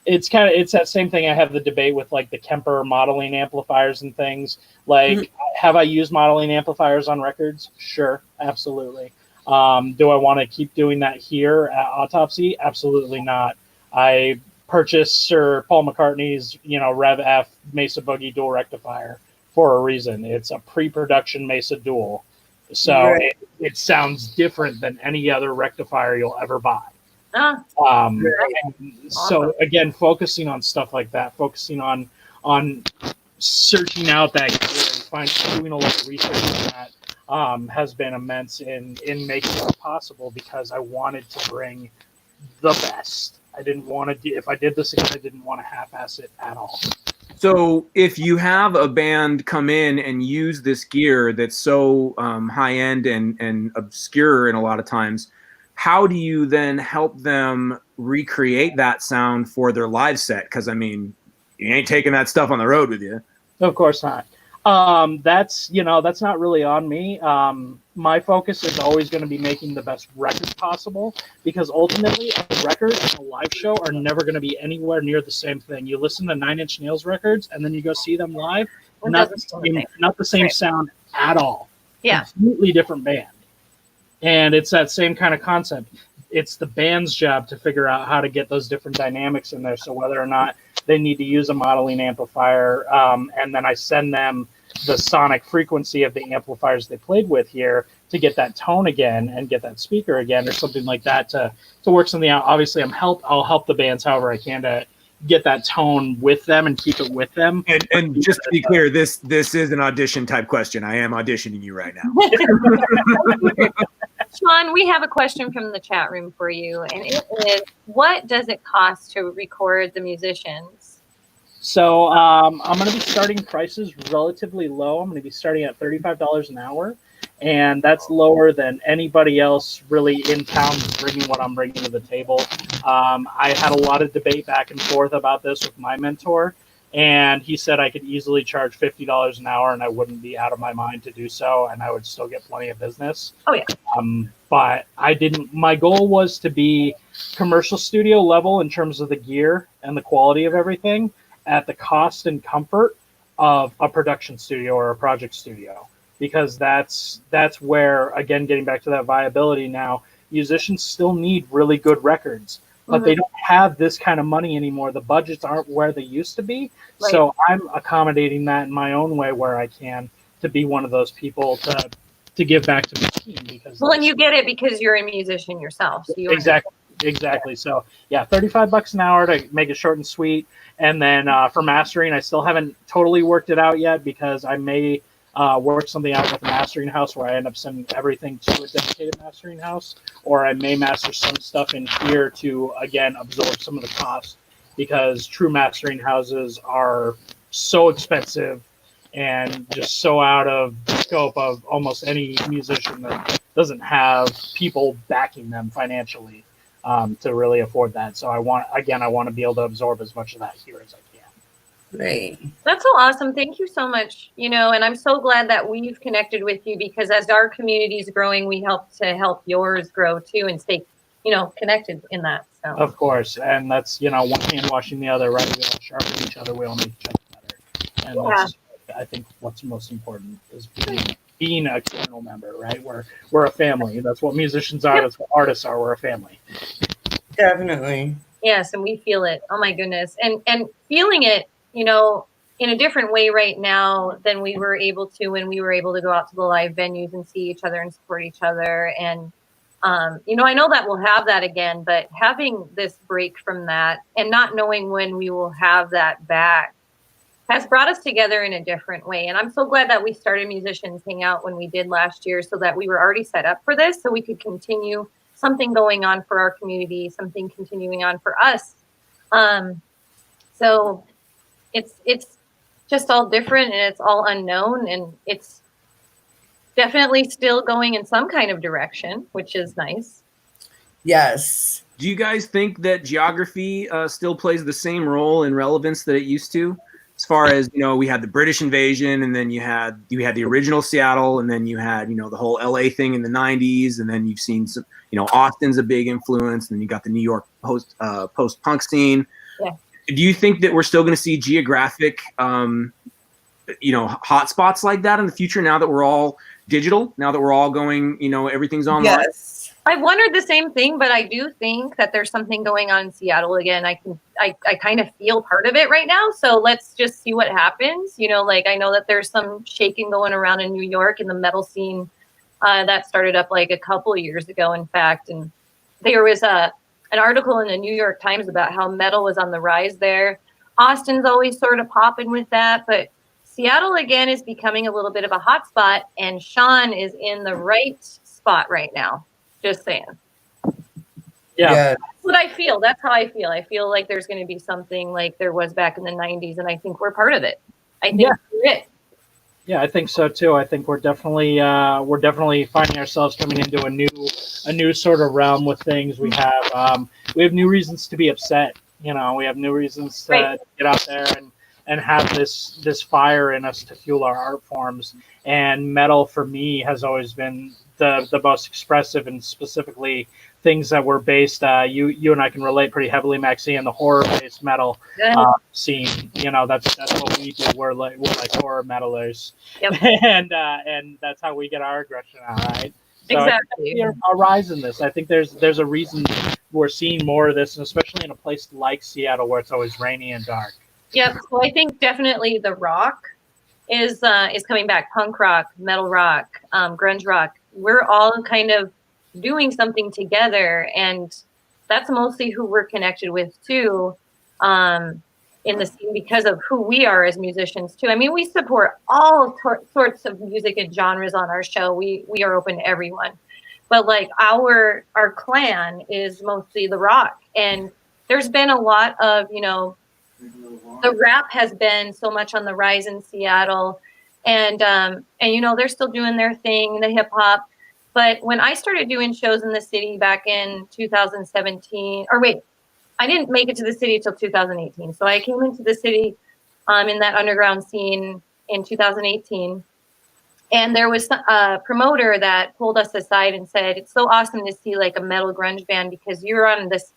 it's that same thing. I have the debate with like the Kemper modeling amplifiers and things. Like, have I used modeling amplifiers on records? Sure, absolutely. Do I want to keep doing that here at Autopsy? Absolutely not. I purchased Sir Paul McCartney's, Rev F Mesa Boogie dual rectifier for a reason. It's a pre-production Mesa dual, so it sounds different than any other rectifier you'll ever buy. So again, focusing on stuff like that, focusing on searching out that gear and doing a lot of research on that has been immense in making it possible, because I wanted to bring the best. I didn't want to if I did this again, I didn't want to half-ass it at all. So if you have a band come in and use this gear that's so high-end and obscure in a lot of times, how do you then help them recreate that sound for their live set? Because, I mean, you ain't taking that stuff on the road with you. Of course not. That's that's not really on me. My focus is always going to be making the best record possible, because ultimately a record and a live show are never going to be anywhere near the same thing. You listen to Nine Inch Nails records and then you go see them live, not the same Right. sound at all. Yeah. Completely different band. And it's that same kind of concept. It's the band's job to figure out how to get those different dynamics in there. So whether or not they need to use a modeling amplifier, and then I send them the sonic frequency of the amplifiers they played with here to get that tone again and get that speaker again or something like that to work something out. Obviously, I'll help the bands however I can to get that tone with them and keep it with them. And just to be clear, this is an audition type question. I am auditioning you right now. Sean, we have a question from the chat room for you, and it is, what does it cost to record the musicians? So I'm going to be starting prices relatively low. I'm going to be starting at $35 an hour, and that's lower than anybody else really in town bringing what I'm bringing to the table. I had a lot of debate back and forth about this with my mentor, and he said I could easily charge $50 an hour and I wouldn't be out of my mind to do so, and I would still get plenty of business. Oh, yeah. But my goal was to be commercial studio level in terms of the gear and the quality of everything at the cost and comfort of a production studio or a project studio, because that's where, again, getting back to that viability now, musicians still need really good records, but they don't have this kind of money anymore. The budgets aren't where they used to be. Right. So I'm accommodating that in my own way where I can, to be one of those people to give back to my team. Because and you get it because you're a musician yourself. So Exactly. So yeah, $35 an hour to make it short and sweet. And then for mastering, I still haven't totally worked it out yet, because I may work something out with a mastering house where I end up sending everything to a dedicated mastering house, or I may master some stuff in here to, again, absorb some of the cost, because true mastering houses are so expensive and just so out of the scope of almost any musician that doesn't have people backing them financially to really afford that. So I want to be able to absorb as much of that here as I can. Right. That's so awesome. Thank you so much. And I'm so glad that we've connected with you, because as our community is growing, we help yours grow too and stay, connected in that. So. Of course. And that's, one hand washing the other, right? We all sharpen each other. We all make each other better. And that's, I think, what's most important is being a channel member, right? We're a family. That's what musicians are. That's what artists are. We're a family. Definitely. Yes. And we feel it. Oh my goodness. And feeling it, in a different way right now than we were able to when we were able to go out to the live venues and see each other and support each other. And, I know that we'll have that again, but having this break from that and not knowing when we will have that back has brought us together in a different way. And I'm so glad that we started Musicians Hangout when we did last year, so that we were already set up for this, so we could continue something going on for our community, something continuing on for us. So it's just all different, and it's all unknown, and it's definitely still going in some kind of direction, which is nice. Yes. Do you guys think that geography still plays the same role in relevance that it used to? As far as, we had the British invasion, and then you had the original Seattle, and then you had, the whole LA thing in the 90s, and then you've seen some, Austin's a big influence, and then you got the New York post-punk scene. Yeah. Do you think that we're still going to see geographic, hotspots like that in the future, now that we're all digital, now that we're all going, everything's online? Yes. I wondered the same thing, but I do think that there's something going on in Seattle again. I kind of feel part of it right now. So let's just see what happens. I know that there's some shaking going around in New York in the metal scene that started up like a couple of years ago, in fact. And there was an article in the New York Times about how metal was on the rise there. Austin's always sort of popping with that, but Seattle again is becoming a little bit of a hot spot, and Sean is in the right spot right now. Just saying. Yeah. That's what I feel. That's how I feel. I feel like there's going to be something like there was back in the 90s, and I think we're part of it. I think we're it. Yeah, I think so too. I think we're definitely finding ourselves coming into a new sort of realm with things. We have new reasons to be upset. We have new reasons to get out there and have this fire in us to fuel our art forms. And metal for me has always been the most expressive, and specifically things that were based. You and I can relate pretty heavily, Maxine, in the horror-based metal scene. That's what we do. We're like horror metalers, Yep. and that's how we get our aggression out, right? So Exactly. A rise in this. I think there's a reason we're seeing more of this, and especially in a place like Seattle where it's always rainy and dark. Yep. So I think definitely the rock is coming back. Punk rock, metal rock, grunge rock. We're all kind of doing something together, and that's mostly who we're connected with too, in the scene, because of who we are as musicians too. I mean, we support all sorts of music and genres on our show. We are open to everyone, but like our clan is mostly the rock, and there's been a lot of, the rap has been so much on the rise in Seattle, and they're still doing their thing, the hip hop. But when I started doing shows in the city back in 2017, or wait, I didn't make it to the city until 2018. So I came into the city in that underground scene in 2018. And there was a promoter that pulled us aside and said, it's so awesome to see like a metal grunge band, because you're on this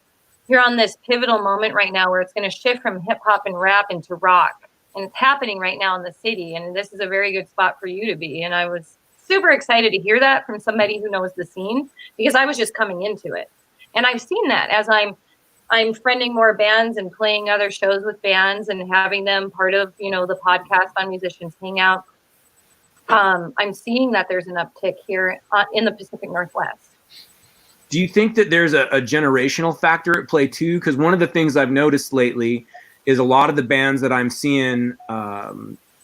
pivotal moment right now where it's going to shift from hip hop and rap into rock. And it's happening right now in the city. And this is a very good spot for you to be. And I was super excited to hear that from somebody who knows the scene, because I was just coming into it. And I've seen that as I'm friending more bands and playing other shows with bands and having them part of, the podcast on Musicians Hangout. I'm seeing that there's an uptick here in the Pacific Northwest. Do you think that there's a generational factor at play too? Because one of the things I've noticed lately is a lot of the bands that I'm seeing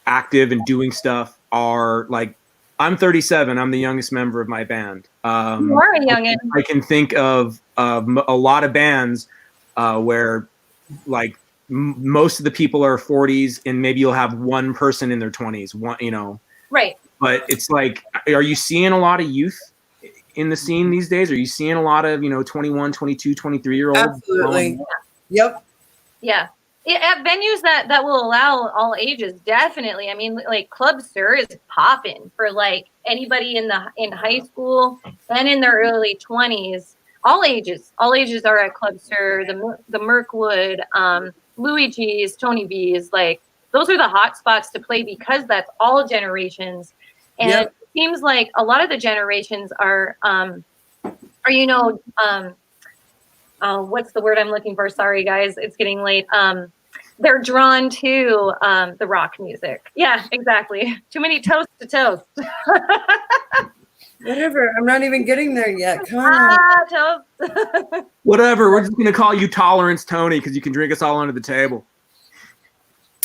active and doing stuff are like, I'm 37. I'm the youngest member of my band. You are a youngin'. I can think of a lot of bands where like most of the people are 40s, and maybe you'll have one person in their 20s. Right. But it's like, are you seeing a lot of youth in the scene these days? Are you seeing a lot of 21, 22, 23-year-olds? Absolutely. Yep. Yeah. At venues that will allow all ages, definitely. I mean, like Club Sir is popping for like anybody in high school and in their early 20s. All ages are at Club Sir. The Mirkwood, Louis G's, Tony B's, like those are the hot spots to play, because that's all generations. And It seems like a lot of the generations are what's the word I'm looking for? Sorry, guys, it's getting late. They're drawn to the rock music. Yeah, exactly. Too many toasts to toast. Whatever. I'm not even getting there yet. Come on. Toast. Whatever. We're just going to call you Tolerance Tony, because you can drink us all under the table.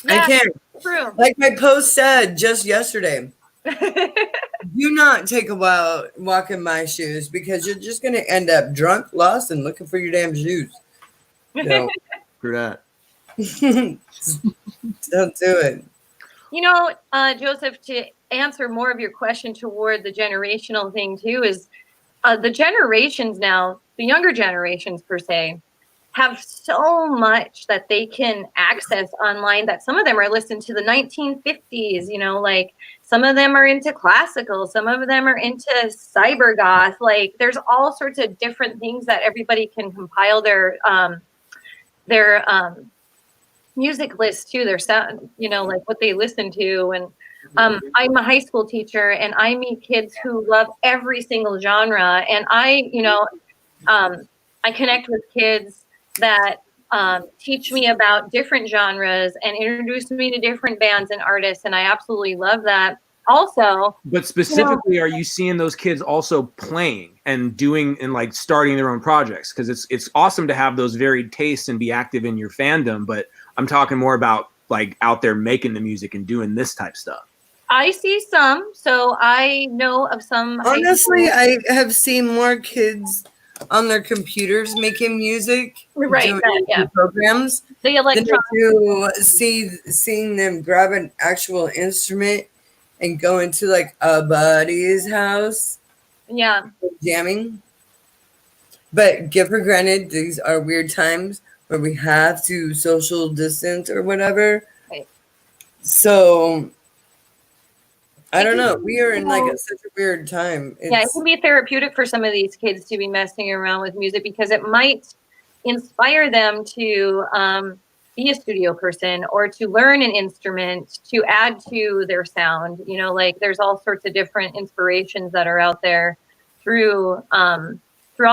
Yeah, I can't. True. Like my post said just yesterday, do not take a wild walk in my shoes, because you're just going to end up drunk, lost, and looking for your damn shoes. So, For that. don't do it. Joseph, to answer more of your question toward the generational thing too, is the generations now, the younger generations per se, have so much that they can access online, that some of them are listening to the 1950s, like some of them are into classical, some of them are into cyber goth. Like there's all sorts of different things that everybody can compile their music list to, their sound, like what they listen to. And I'm a high school teacher, and I meet kids who love every single genre. And I connect with kids that teach me about different genres and introduce me to different bands and artists. And I absolutely love that. Also, but specifically, are you seeing those kids also playing and doing and like starting their own projects? Because it's awesome to have those varied tastes and be active in your fandom, but I'm talking more about like out there making the music and doing this type stuff. I see some. So I know of some. Honestly, I have seen more kids on their computers making music, right? Doing programs. The electronic. To seeing them grab an actual instrument and go into like a buddy's house. Yeah. Jamming. But give for granted, these are weird times where we have to social distance or whatever. Right. So I don't know. We are in like such a weird time. Yeah, it can be therapeutic for some of these kids to be messing around with music because it might inspire them to be a studio person or to learn an instrument to add to their sound. You know, like there's all sorts of different inspirations that are out there through all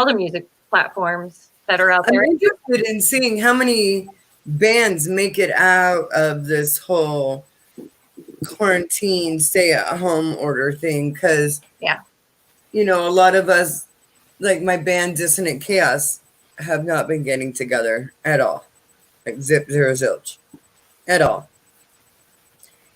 the music platforms that are out there. I'm interested in seeing how many bands make it out of this whole quarantine stay-at-home order thing, because you know, a lot of us, like my band Dissonant Chaos, have not been getting together at all, like zip zero zilch at all,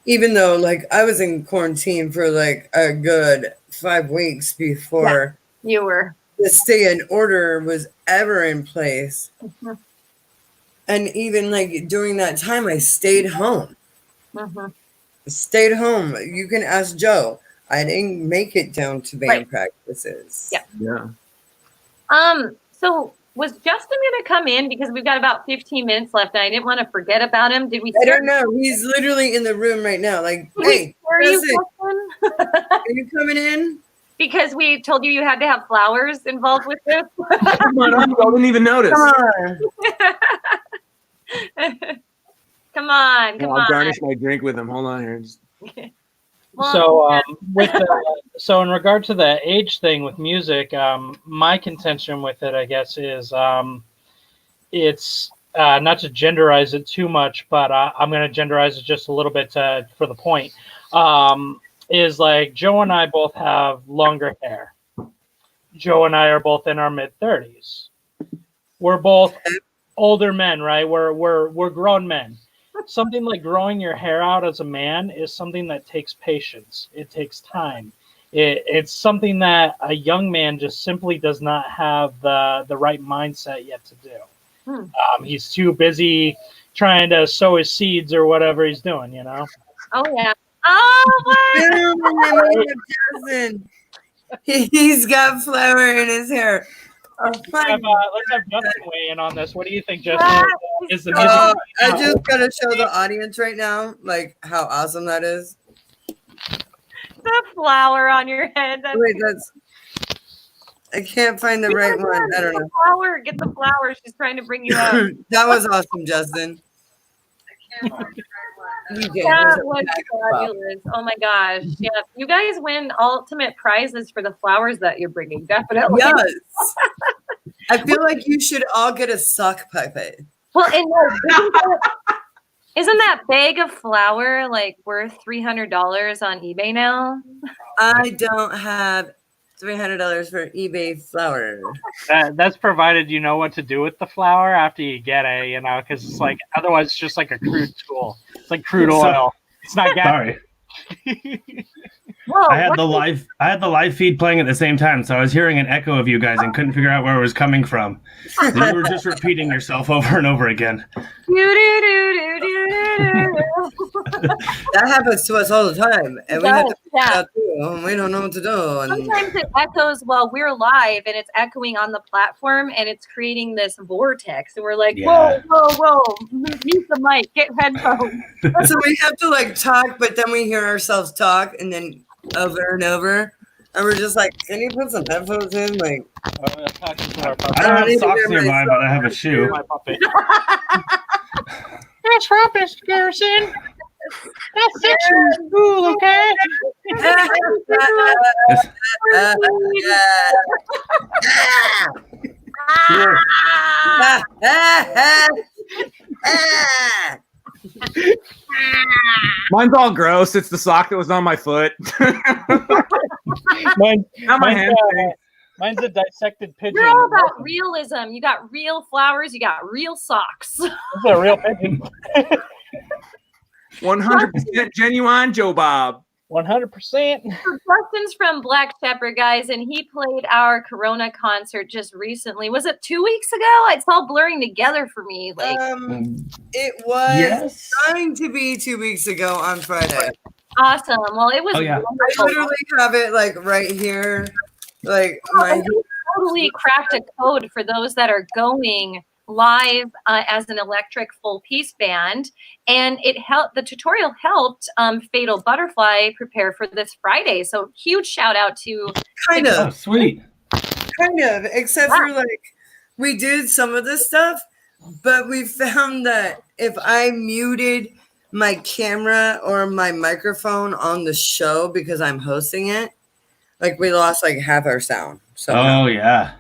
even though like I was in quarantine for like a good 5 weeks before you were the stay in order was ever in place. And even like during that time I stayed home. Stayed home. You can ask Joe. I didn't make it down to band practices. Yeah. So was Justin going to come in because we've got about 15 minutes left and I didn't want to forget about him? Did we? I don't know. He's literally in the room right now. Like, hey, Justin, are you coming in? Because we told you had to have flowers involved with this. Come on, I didn't even notice. Come on. Come on. I'll garnish my drink with him. Hold on here. So so in regard to the age thing with music, my contention with it, I guess, is it's not to genderize it too much, but I'm going to genderize it just a little bit for the point. Is like Joe and I both have longer hair. Joe and I are both in our mid-30s. We're both older men, right? We're grown men. Something like growing your hair out as a man is something that takes patience. It takes time. It's something that a young man just simply does not have the right mindset yet to do. He's too busy trying to sow his seeds or whatever he's doing, you know? Oh, yeah. Oh, Justin. He's got flour in his hair. Let's have Justin weigh in on this. What do you think, Justin? Is the music? I just gotta show the audience right now, like how awesome that is. The flower on your head. Wait, I can't find the right one. I don't know. Flower, get the flower. She's trying to bring you up. That was awesome, Justin. That was fabulous. Oh my gosh. Yeah. You guys win ultimate prizes for the flowers that you're bringing. Definitely. Yes. I feel like you should all get a sock puppet. Well, and isn't that bag of flour like worth $300 on eBay now? I don't have $300 for eBay flour. That's provided you know what to do with the flour after you get it, you know, because it's like otherwise it's just like a crude tool. It's like crude oil. It's not gas. Sorry. I had the live feed playing at the same time, so I was hearing an echo of you guys and couldn't figure out where it was coming from. And you were just repeating yourself over and over again. That happens to us all the time, and we have to figure it out too, and we don't know what to do. And sometimes it echoes while we're live, and it's echoing on the platform, and it's creating this vortex, and we're like, whoa, mute the mic, get headphones. So we have to like talk, but then we hear ourselves talk, and then over and over, and we're just like, can you put some headphones in? Like, I don't have socks nearby, but I have a shoe. That's right, Mr. Garrison. That's section cool, okay? Mine's all gross. It's the sock that was on my foot. Mine's a dissected pigeon. You're all about realism. You got real flowers. You got real socks. It's a real pigeon. 100% genuine, Joe Bob. 100%. Justin's from Black Shepherd, guys, and he played our Corona concert just recently. Was it 2 weeks ago? It's all blurring together for me. Like, it was trying to be 2 weeks ago on Friday. Awesome. Well, it was. I literally have it like right here. Like my totally cracked a code for those that are going live as an electric full piece band, and it helped. The tutorial helped Fatal Butterfly prepare for this Friday. So huge shout out to Kind Oh, of, sweet. except for like we did some of this stuff, but we found that if I muted my camera or my microphone on the show because I'm hosting it, like we lost like half our sound. Oh yeah.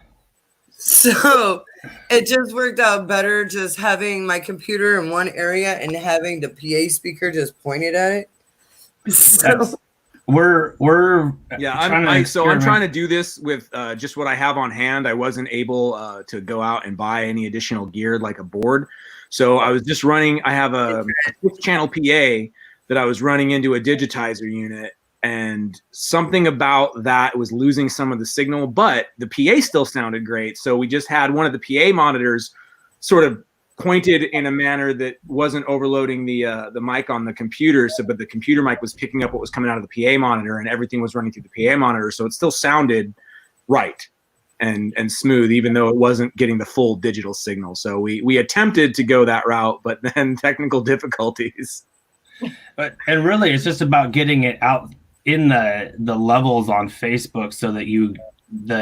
So it just worked out better just having my computer in one area and having the PA speaker just pointed at it. So We're Yeah, trying to I'm experiment. trying to do this with just what I have on hand. I wasn't able to go out and buy any additional gear like a board. So I was just running. I have a 6-channel PA that I was running into a digitizer unit, and something about that was losing some of the signal, but the PA still sounded great. So we just had one of the PA monitors sort of pointed in a manner that wasn't overloading the mic on the computer. So, but the computer mic was picking up what was coming out of the PA monitor, and everything was running through the PA monitor. So it still sounded right and smooth, even though it wasn't getting the full digital signal. So we attempted to go that route, but then technical difficulties. And really, it's just about getting it out in the levels on Facebook so that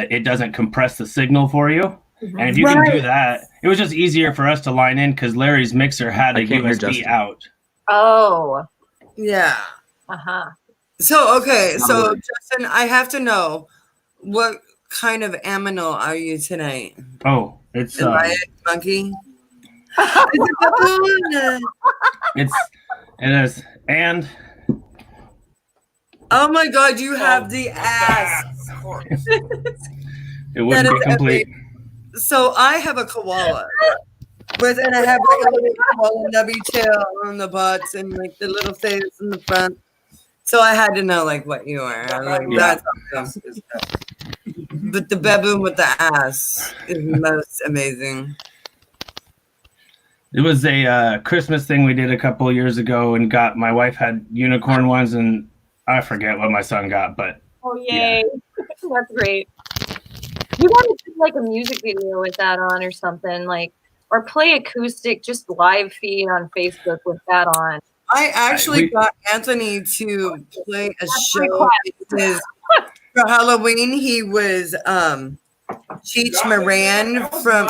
it doesn't compress the signle for you. And if you can do that, it was just easier for us to line in because Larry's mixer had a I can't hear USB Justin. out. Oh, yeah. uh-huh. So okay, so Justin, I have to know what kind of aminal are you tonight? Oh, it's Am I a monkey? It is, and oh my god, you have the ass. it wouldn't That be is complete. So I have a koala. And I have like a little koala nubby tail on the butts and like the little face in the front. So I had to know like what you are. I'm like, Yeah. that's awesome. But the baboon with the ass is most amazing. It was a Christmas thing we did a couple of years ago, and my wife had unicorn ones, and I forget what my son got, but Oh, yay. That's great. You want to do like a music video with that on or something, like, or play acoustic, just live feed on Facebook with that on. I actually we- got Anthony to play a show. For Halloween, he was Cheech Moran from.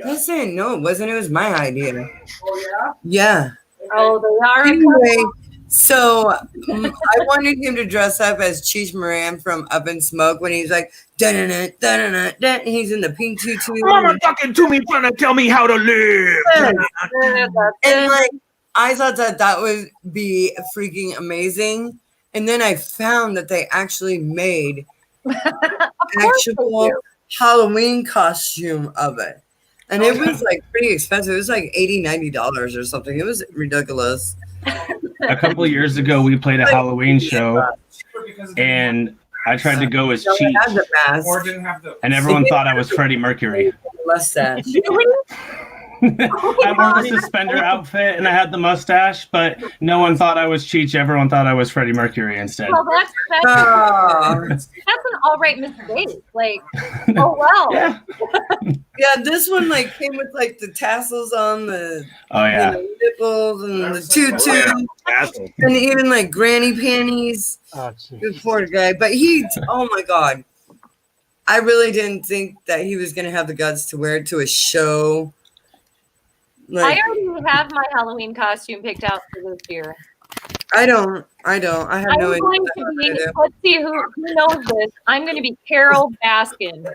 Listen, no, it wasn't. It was my idea. Oh Yeah. Oh, they are. Anyway, so I wanted him to dress up as Cheech Moran from Up in Smoke when he's like, da-na-na, da-na-na, da. He's in the pink tutu. Mama talking to me, trying to tell me how to live. And like, I thought that would be freaking amazing. And then I found that they actually made actual Halloween costume of it. And it was like pretty expensive. It was like $80-$90 or something. It was ridiculous. a couple of years ago we played a Halloween show, and I tried to go as So I had Cheech, the mask, Or didn't have the. and everyone thought I was Freddie Mercury. mustache. I wore the suspender outfit and I had the mustache, but no one thought I was Cheech. Everyone thought I was Freddie Mercury instead. Well, that's Oh. an all right mistake. Like, oh well. Yeah. Yeah, this one like came with like the tassels on the Oh yeah. nipples and the tutu and even like granny panties. Oh, geez. Good poor guy. But oh my God. I really didn't think that he was going to have the guts to wear it to a show. Like, I already have my Halloween costume picked out for this year. I don't. I have no I'm idea. going what to I'm be, gonna do. let's see who knows this. I'm going to be Carol Baskin.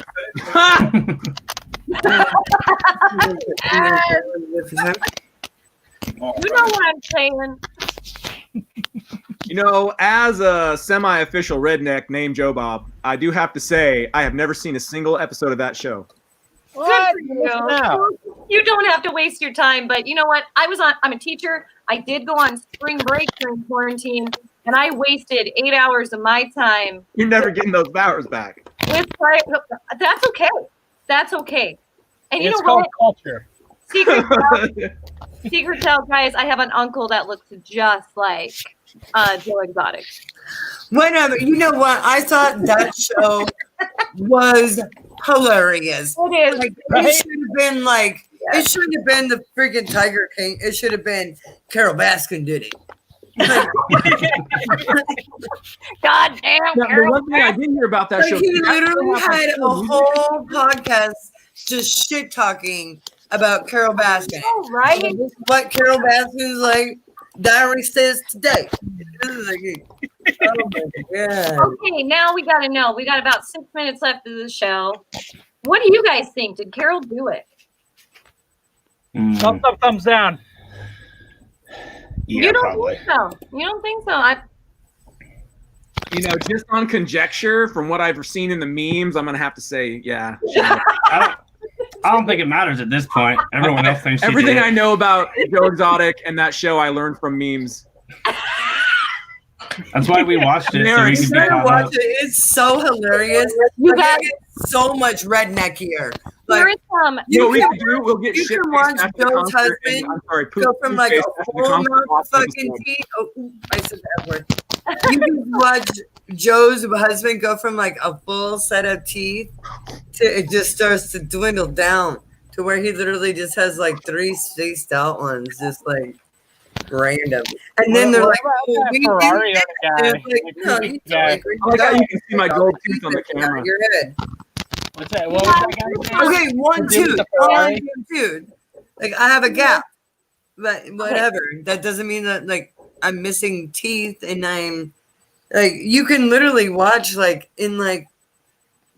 You know what I'm saying? You know, as a semi-official redneck named Joe Bob, I do have to say I have never seen a single episode of that show. Good for you. You don't have to waste your time, but you know what? I'm a teacher. I did go on spring break during quarantine, and I wasted 8 hours of my time. You're never getting those hours back. That's okay. That's okay. And you It's know called what? culture. Secret tell, guys, I have an uncle that looks just like Joe Exotic. Whatever. You know what? I thought that show was hilarious. It is. Like, Right? it should have been like It should have been the freaking Tiger King. It should have been Carol Baskin did it. God damn, The Carol. one thing I did hear about that Like show, he that's literally how had a cool music- whole podcast just shit talking about Carol Baskin. Oh, right. This is what Carol Baskin's like diary says today. This is like, oh my god. Okay, now we got to know. We got about 6 minutes left of the show. What do you guys think? Did Carol do it? Thumbs up, thumbs down. Yeah, You don't probably. think so? You don't think so? Just on conjecture from what I've seen in the memes, I'm gonna have to say, yeah. I don't think it matters at this point. Everyone else thinks she Everything did. I know about Joe Exotic and that show, I learned from memes. That's why we watched it, so Aaron, we You could be gotta caught watch up. it. It's so hilarious. You Like, guys, it gets so much redneck here. there Like is some. You know what we can- could do? We'll get you shit can watch faced after the Joe's concert and- husband I'm sorry, go from like a poop-faced after the full concert, mouth watch the fucking episode. teeth. Oh, I said that word. You can watch Joe's husband go from like a full set of teeth to it just starts to dwindle down to where he literally just has like 3 spaced out ones, just like random. And then they're like, "Oh, that we did Ferrari this." guy. And it's like, no, you guy. don't agree. I like how you can see my gold tooth on the camera. Your head. What's that? What was that guy's name? Okay, one The dude with tooth. the One Ferrari? tooth. Like I have a gap, but whatever. That doesn't mean that like I'm missing teeth and I'm like you can literally watch like in like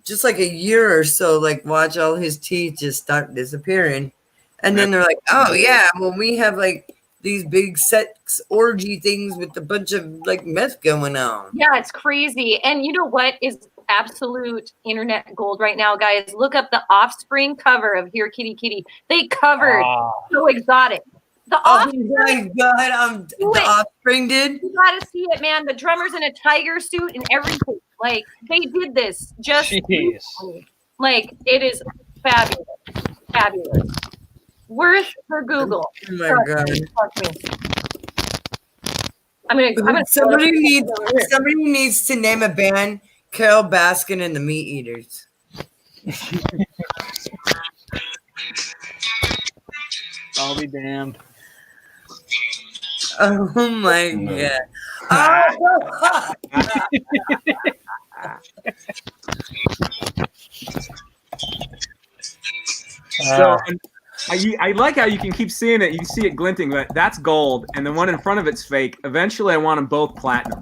just like a year or so, like watch all his teeth just start disappearing, and then they're like, oh yeah, well we have like these big sex orgy things with a bunch of like meth going on. Yeah, it's crazy. And you know what is absolute internet gold right now, guys? Look up the Offspring cover of Here Kitty Kitty. They covered So Exotic. The Oh Offspring, my god, Do the it. Offspring did. you gotta see it, man. The drummer's in a tiger suit and everything. Like, they did this just Jeez. like it is fabulous. Fabulous. Worth for Google. Oh my Trust god. me, trust me. I'm gonna Somebody needs to name a band Carol Baskin and the Meat Eaters. I'll be damned. Oh my No. god. Oh, So and I like how you can keep seeing it. You see it glinting, but that's gold, and the one in front of it's fake. Eventually, I want them both platinum.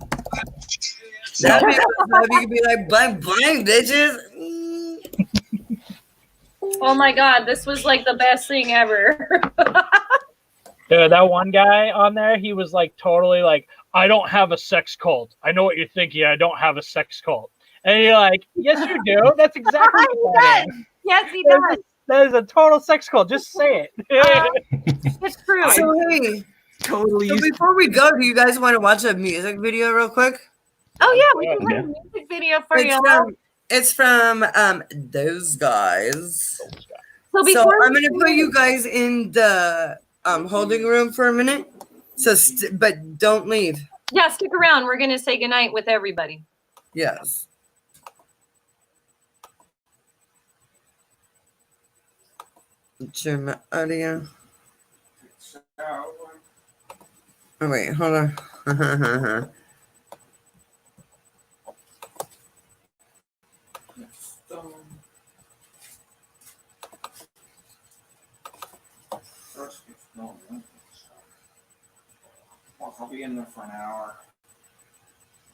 that'd be, you could be like blank blank bitches. Mm. Oh my god, this was like the best thing ever. Dude, that one guy on there, he was like totally like, I don't have a sex cult. I know what you're thinking. I don't have a sex cult. And you're like, yes, you do. That's exactly He what that does. is. Yes, he does. That is a total sex cult. Just say it. It's true. So hey, Totally. so before we go, do you guys want to watch a music video real quick? Oh yeah, we can Yeah. have a music video for It's you. from those guys. So So before I'm gonna put you guys in the holding room for a minute. So, but don't leave. yeah, stick around. We're gonna say goodnight with everybody. Yes. Turn my audio. Oh wait, hold on. I'll be in there for an hour.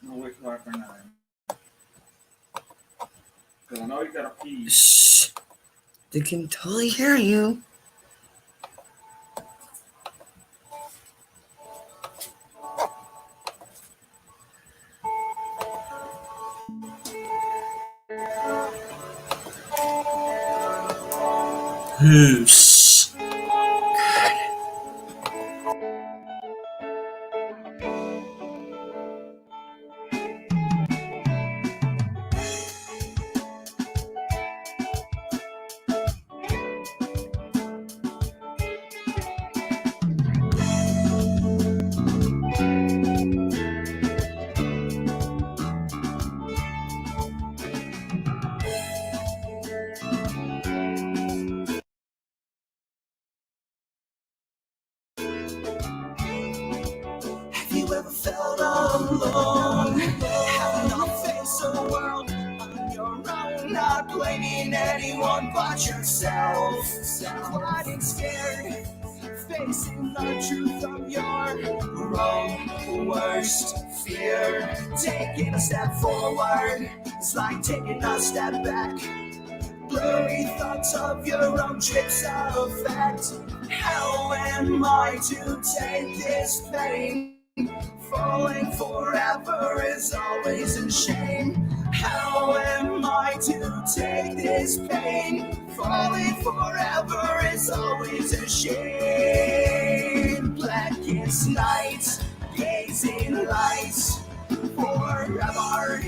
I'll wait till after 9. Because I know you gotta pee. Shh. They can totally hear you. Shh. ever felt alone. Have not faced the world on your own, not blaming anyone but yourself. Quiet and scared, facing the truth of your own worst fear. Taking a step forward, it's like taking a step back. Blurry thoughts of your own tricks of effect. How am I to take this pain? Falling forever is always a shame. How am I to take this pain? Falling forever is always a shame. Blackest nights, gazing lights. Forever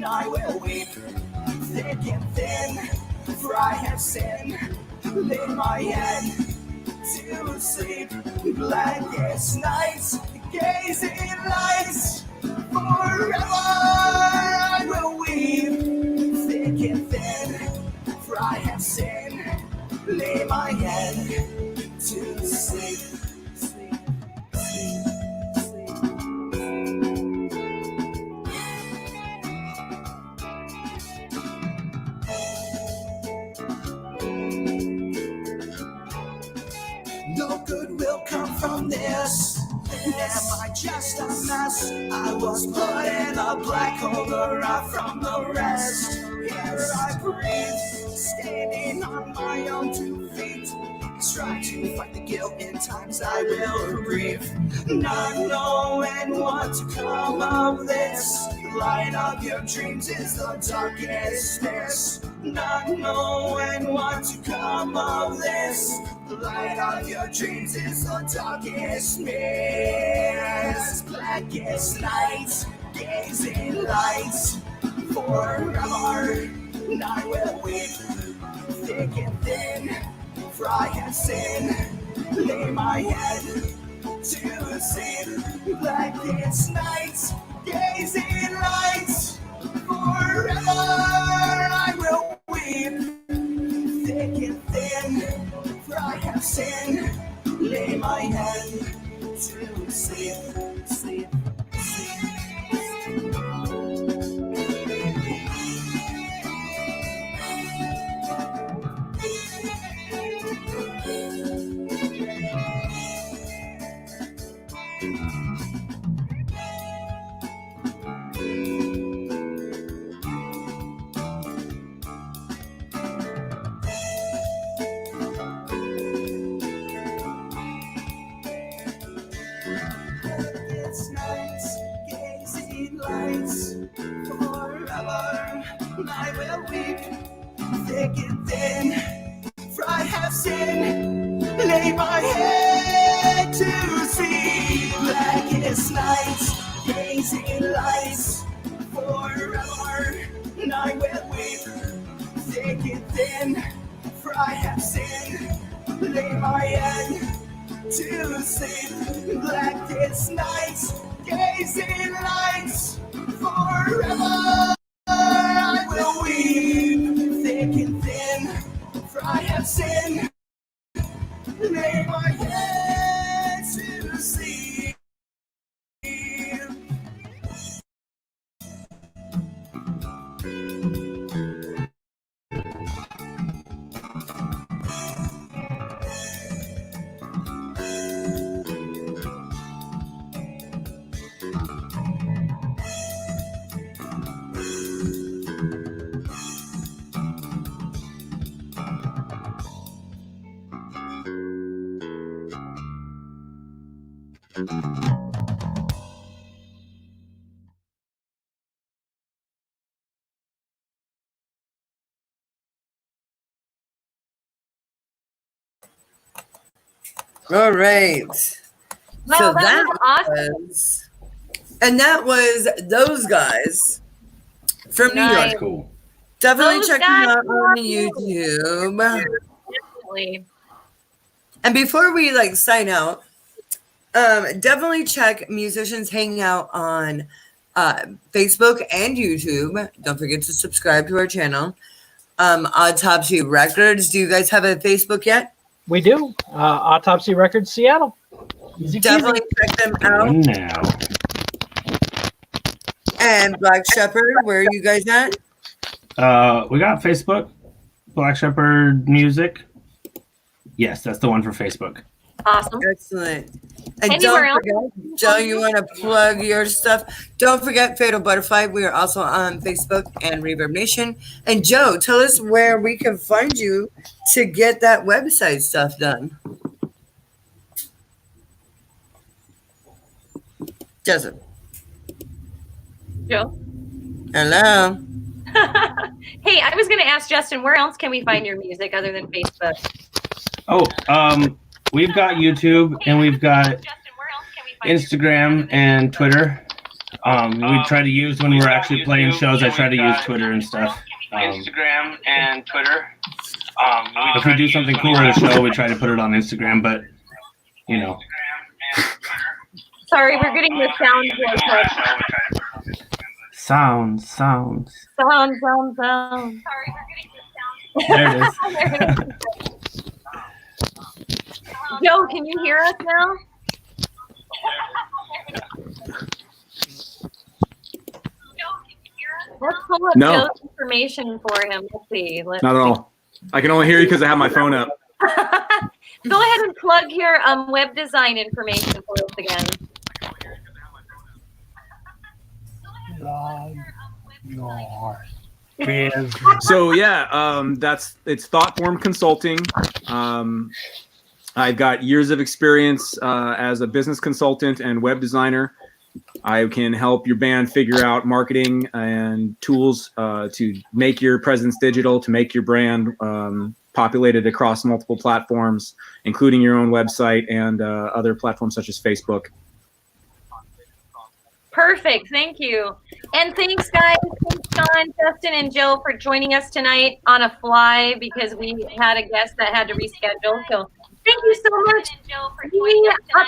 I will weep, thick and thin, for I have sinned. Lay my head to sleep. Blackest nights, gazing lights. Forever I will weep, thick and thin, for I have sinned. Lay my head to sleep. Sleep, sleep, sleep. No good will come from this. Am I just a mess? I was put in a black hole, derived from the rest. Here I breathe, standing on my own 2 feet. Try to fight the guilt in times I will grieve. Not knowing what to come of this. The light of your dreams is the darkest mist. Not knowing what to come of this. The light of your dreams is the darkest mist. Blackest nights, gazing lights. Forever I will weep, thick and thin, for I have sinned. Lay my head to sleep. Blackest nights, gazing lights. Forever I will weep, thick and thin, for I have sinned. Lay my head to sleep, sleep, sleep. It's nights, gazing lights. Forever I will weep, thick and thin, for I have sinned. Lay my head to sleep. Blackest nights, gazing lights. Forever I will weep, thick and thin, for I have sinned. Lay my head to sleep. Blackest nights, gazing lights. Forever I will weep, thick and thin, for I have sinned. Lay my head to sleep. All right. Wow, So that was awesome. was, and that was those guys from New Nice. York. Cool. Definitely Those check them guys out on love YouTube. Definitely. And before we sign out, definitely check Musicians Hangout on Facebook and YouTube. Don't forget to subscribe to our channel. Autopsy Records. Do you guys have a Facebook yet? We do. Autopsy Records Seattle. Easy peasy. Definitely check them out. One now. And Black Shepherd, where are you guys at? We got Facebook, Black Shepherd Music. Yes, that's the one for Facebook. Awesome. Excellent. And Anywhere don't else? forget, Joe, you want to plug your stuff? Don't forget Fatal Butterfly. We are also on Facebook and Reverb Nation. And Joe, tell us where we can find you to get that website stuff done. Joseph. Joe. Hello. Hey, I was going to ask Justin, where else can we find your music other than Facebook? Oh, we've got YouTube and we've got Instagram and Twitter. We try to use when we're actually playing shows. I try to use Twitter and stuff. Instagram and Twitter. If we do something cool at a show, we try to put it on Instagram. But you know. Sorry, we're getting the sound voice. Sounds. Sound. Sorry, we're getting There it is. there it is. Joe, can you hear us now? Let's pull up No. Joe's information for him. Let's see. Not at all. I can only hear you because I have my phone up. Go ahead and plug your web design information for us again. So yeah, it's Thoughtform Consulting. I've got years of experience as a business consultant and web designer. I can help your band figure out marketing and tools to make your presence digital, to make your brand populated across multiple platforms, including your own website and other platforms such as Facebook. Perfect. Thank you. And thanks, guys. Thanks, Sean, Justin, and Joe for joining us tonight on a fly because we had a guest that had to reschedule. So thank you so much.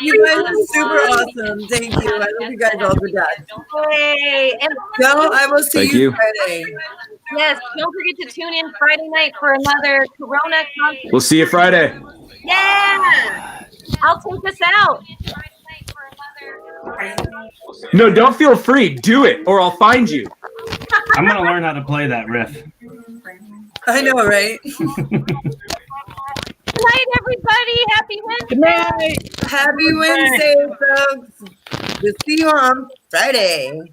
You guys are super awesome. Thank you. I love you guys all to death. Hey, and Joe, I will see Thank you you. Friday. yes, don't forget to tune in Friday night for another Corona concert. We'll see you Friday. Yeah. I'll take us out. No, don't feel free. Do it, or I'll find you. I'm gonna learn how to play that riff. I know, right? Good night, everybody. Happy Wednesday. Good night. Happy Wednesday, folks. We'll see you on Friday.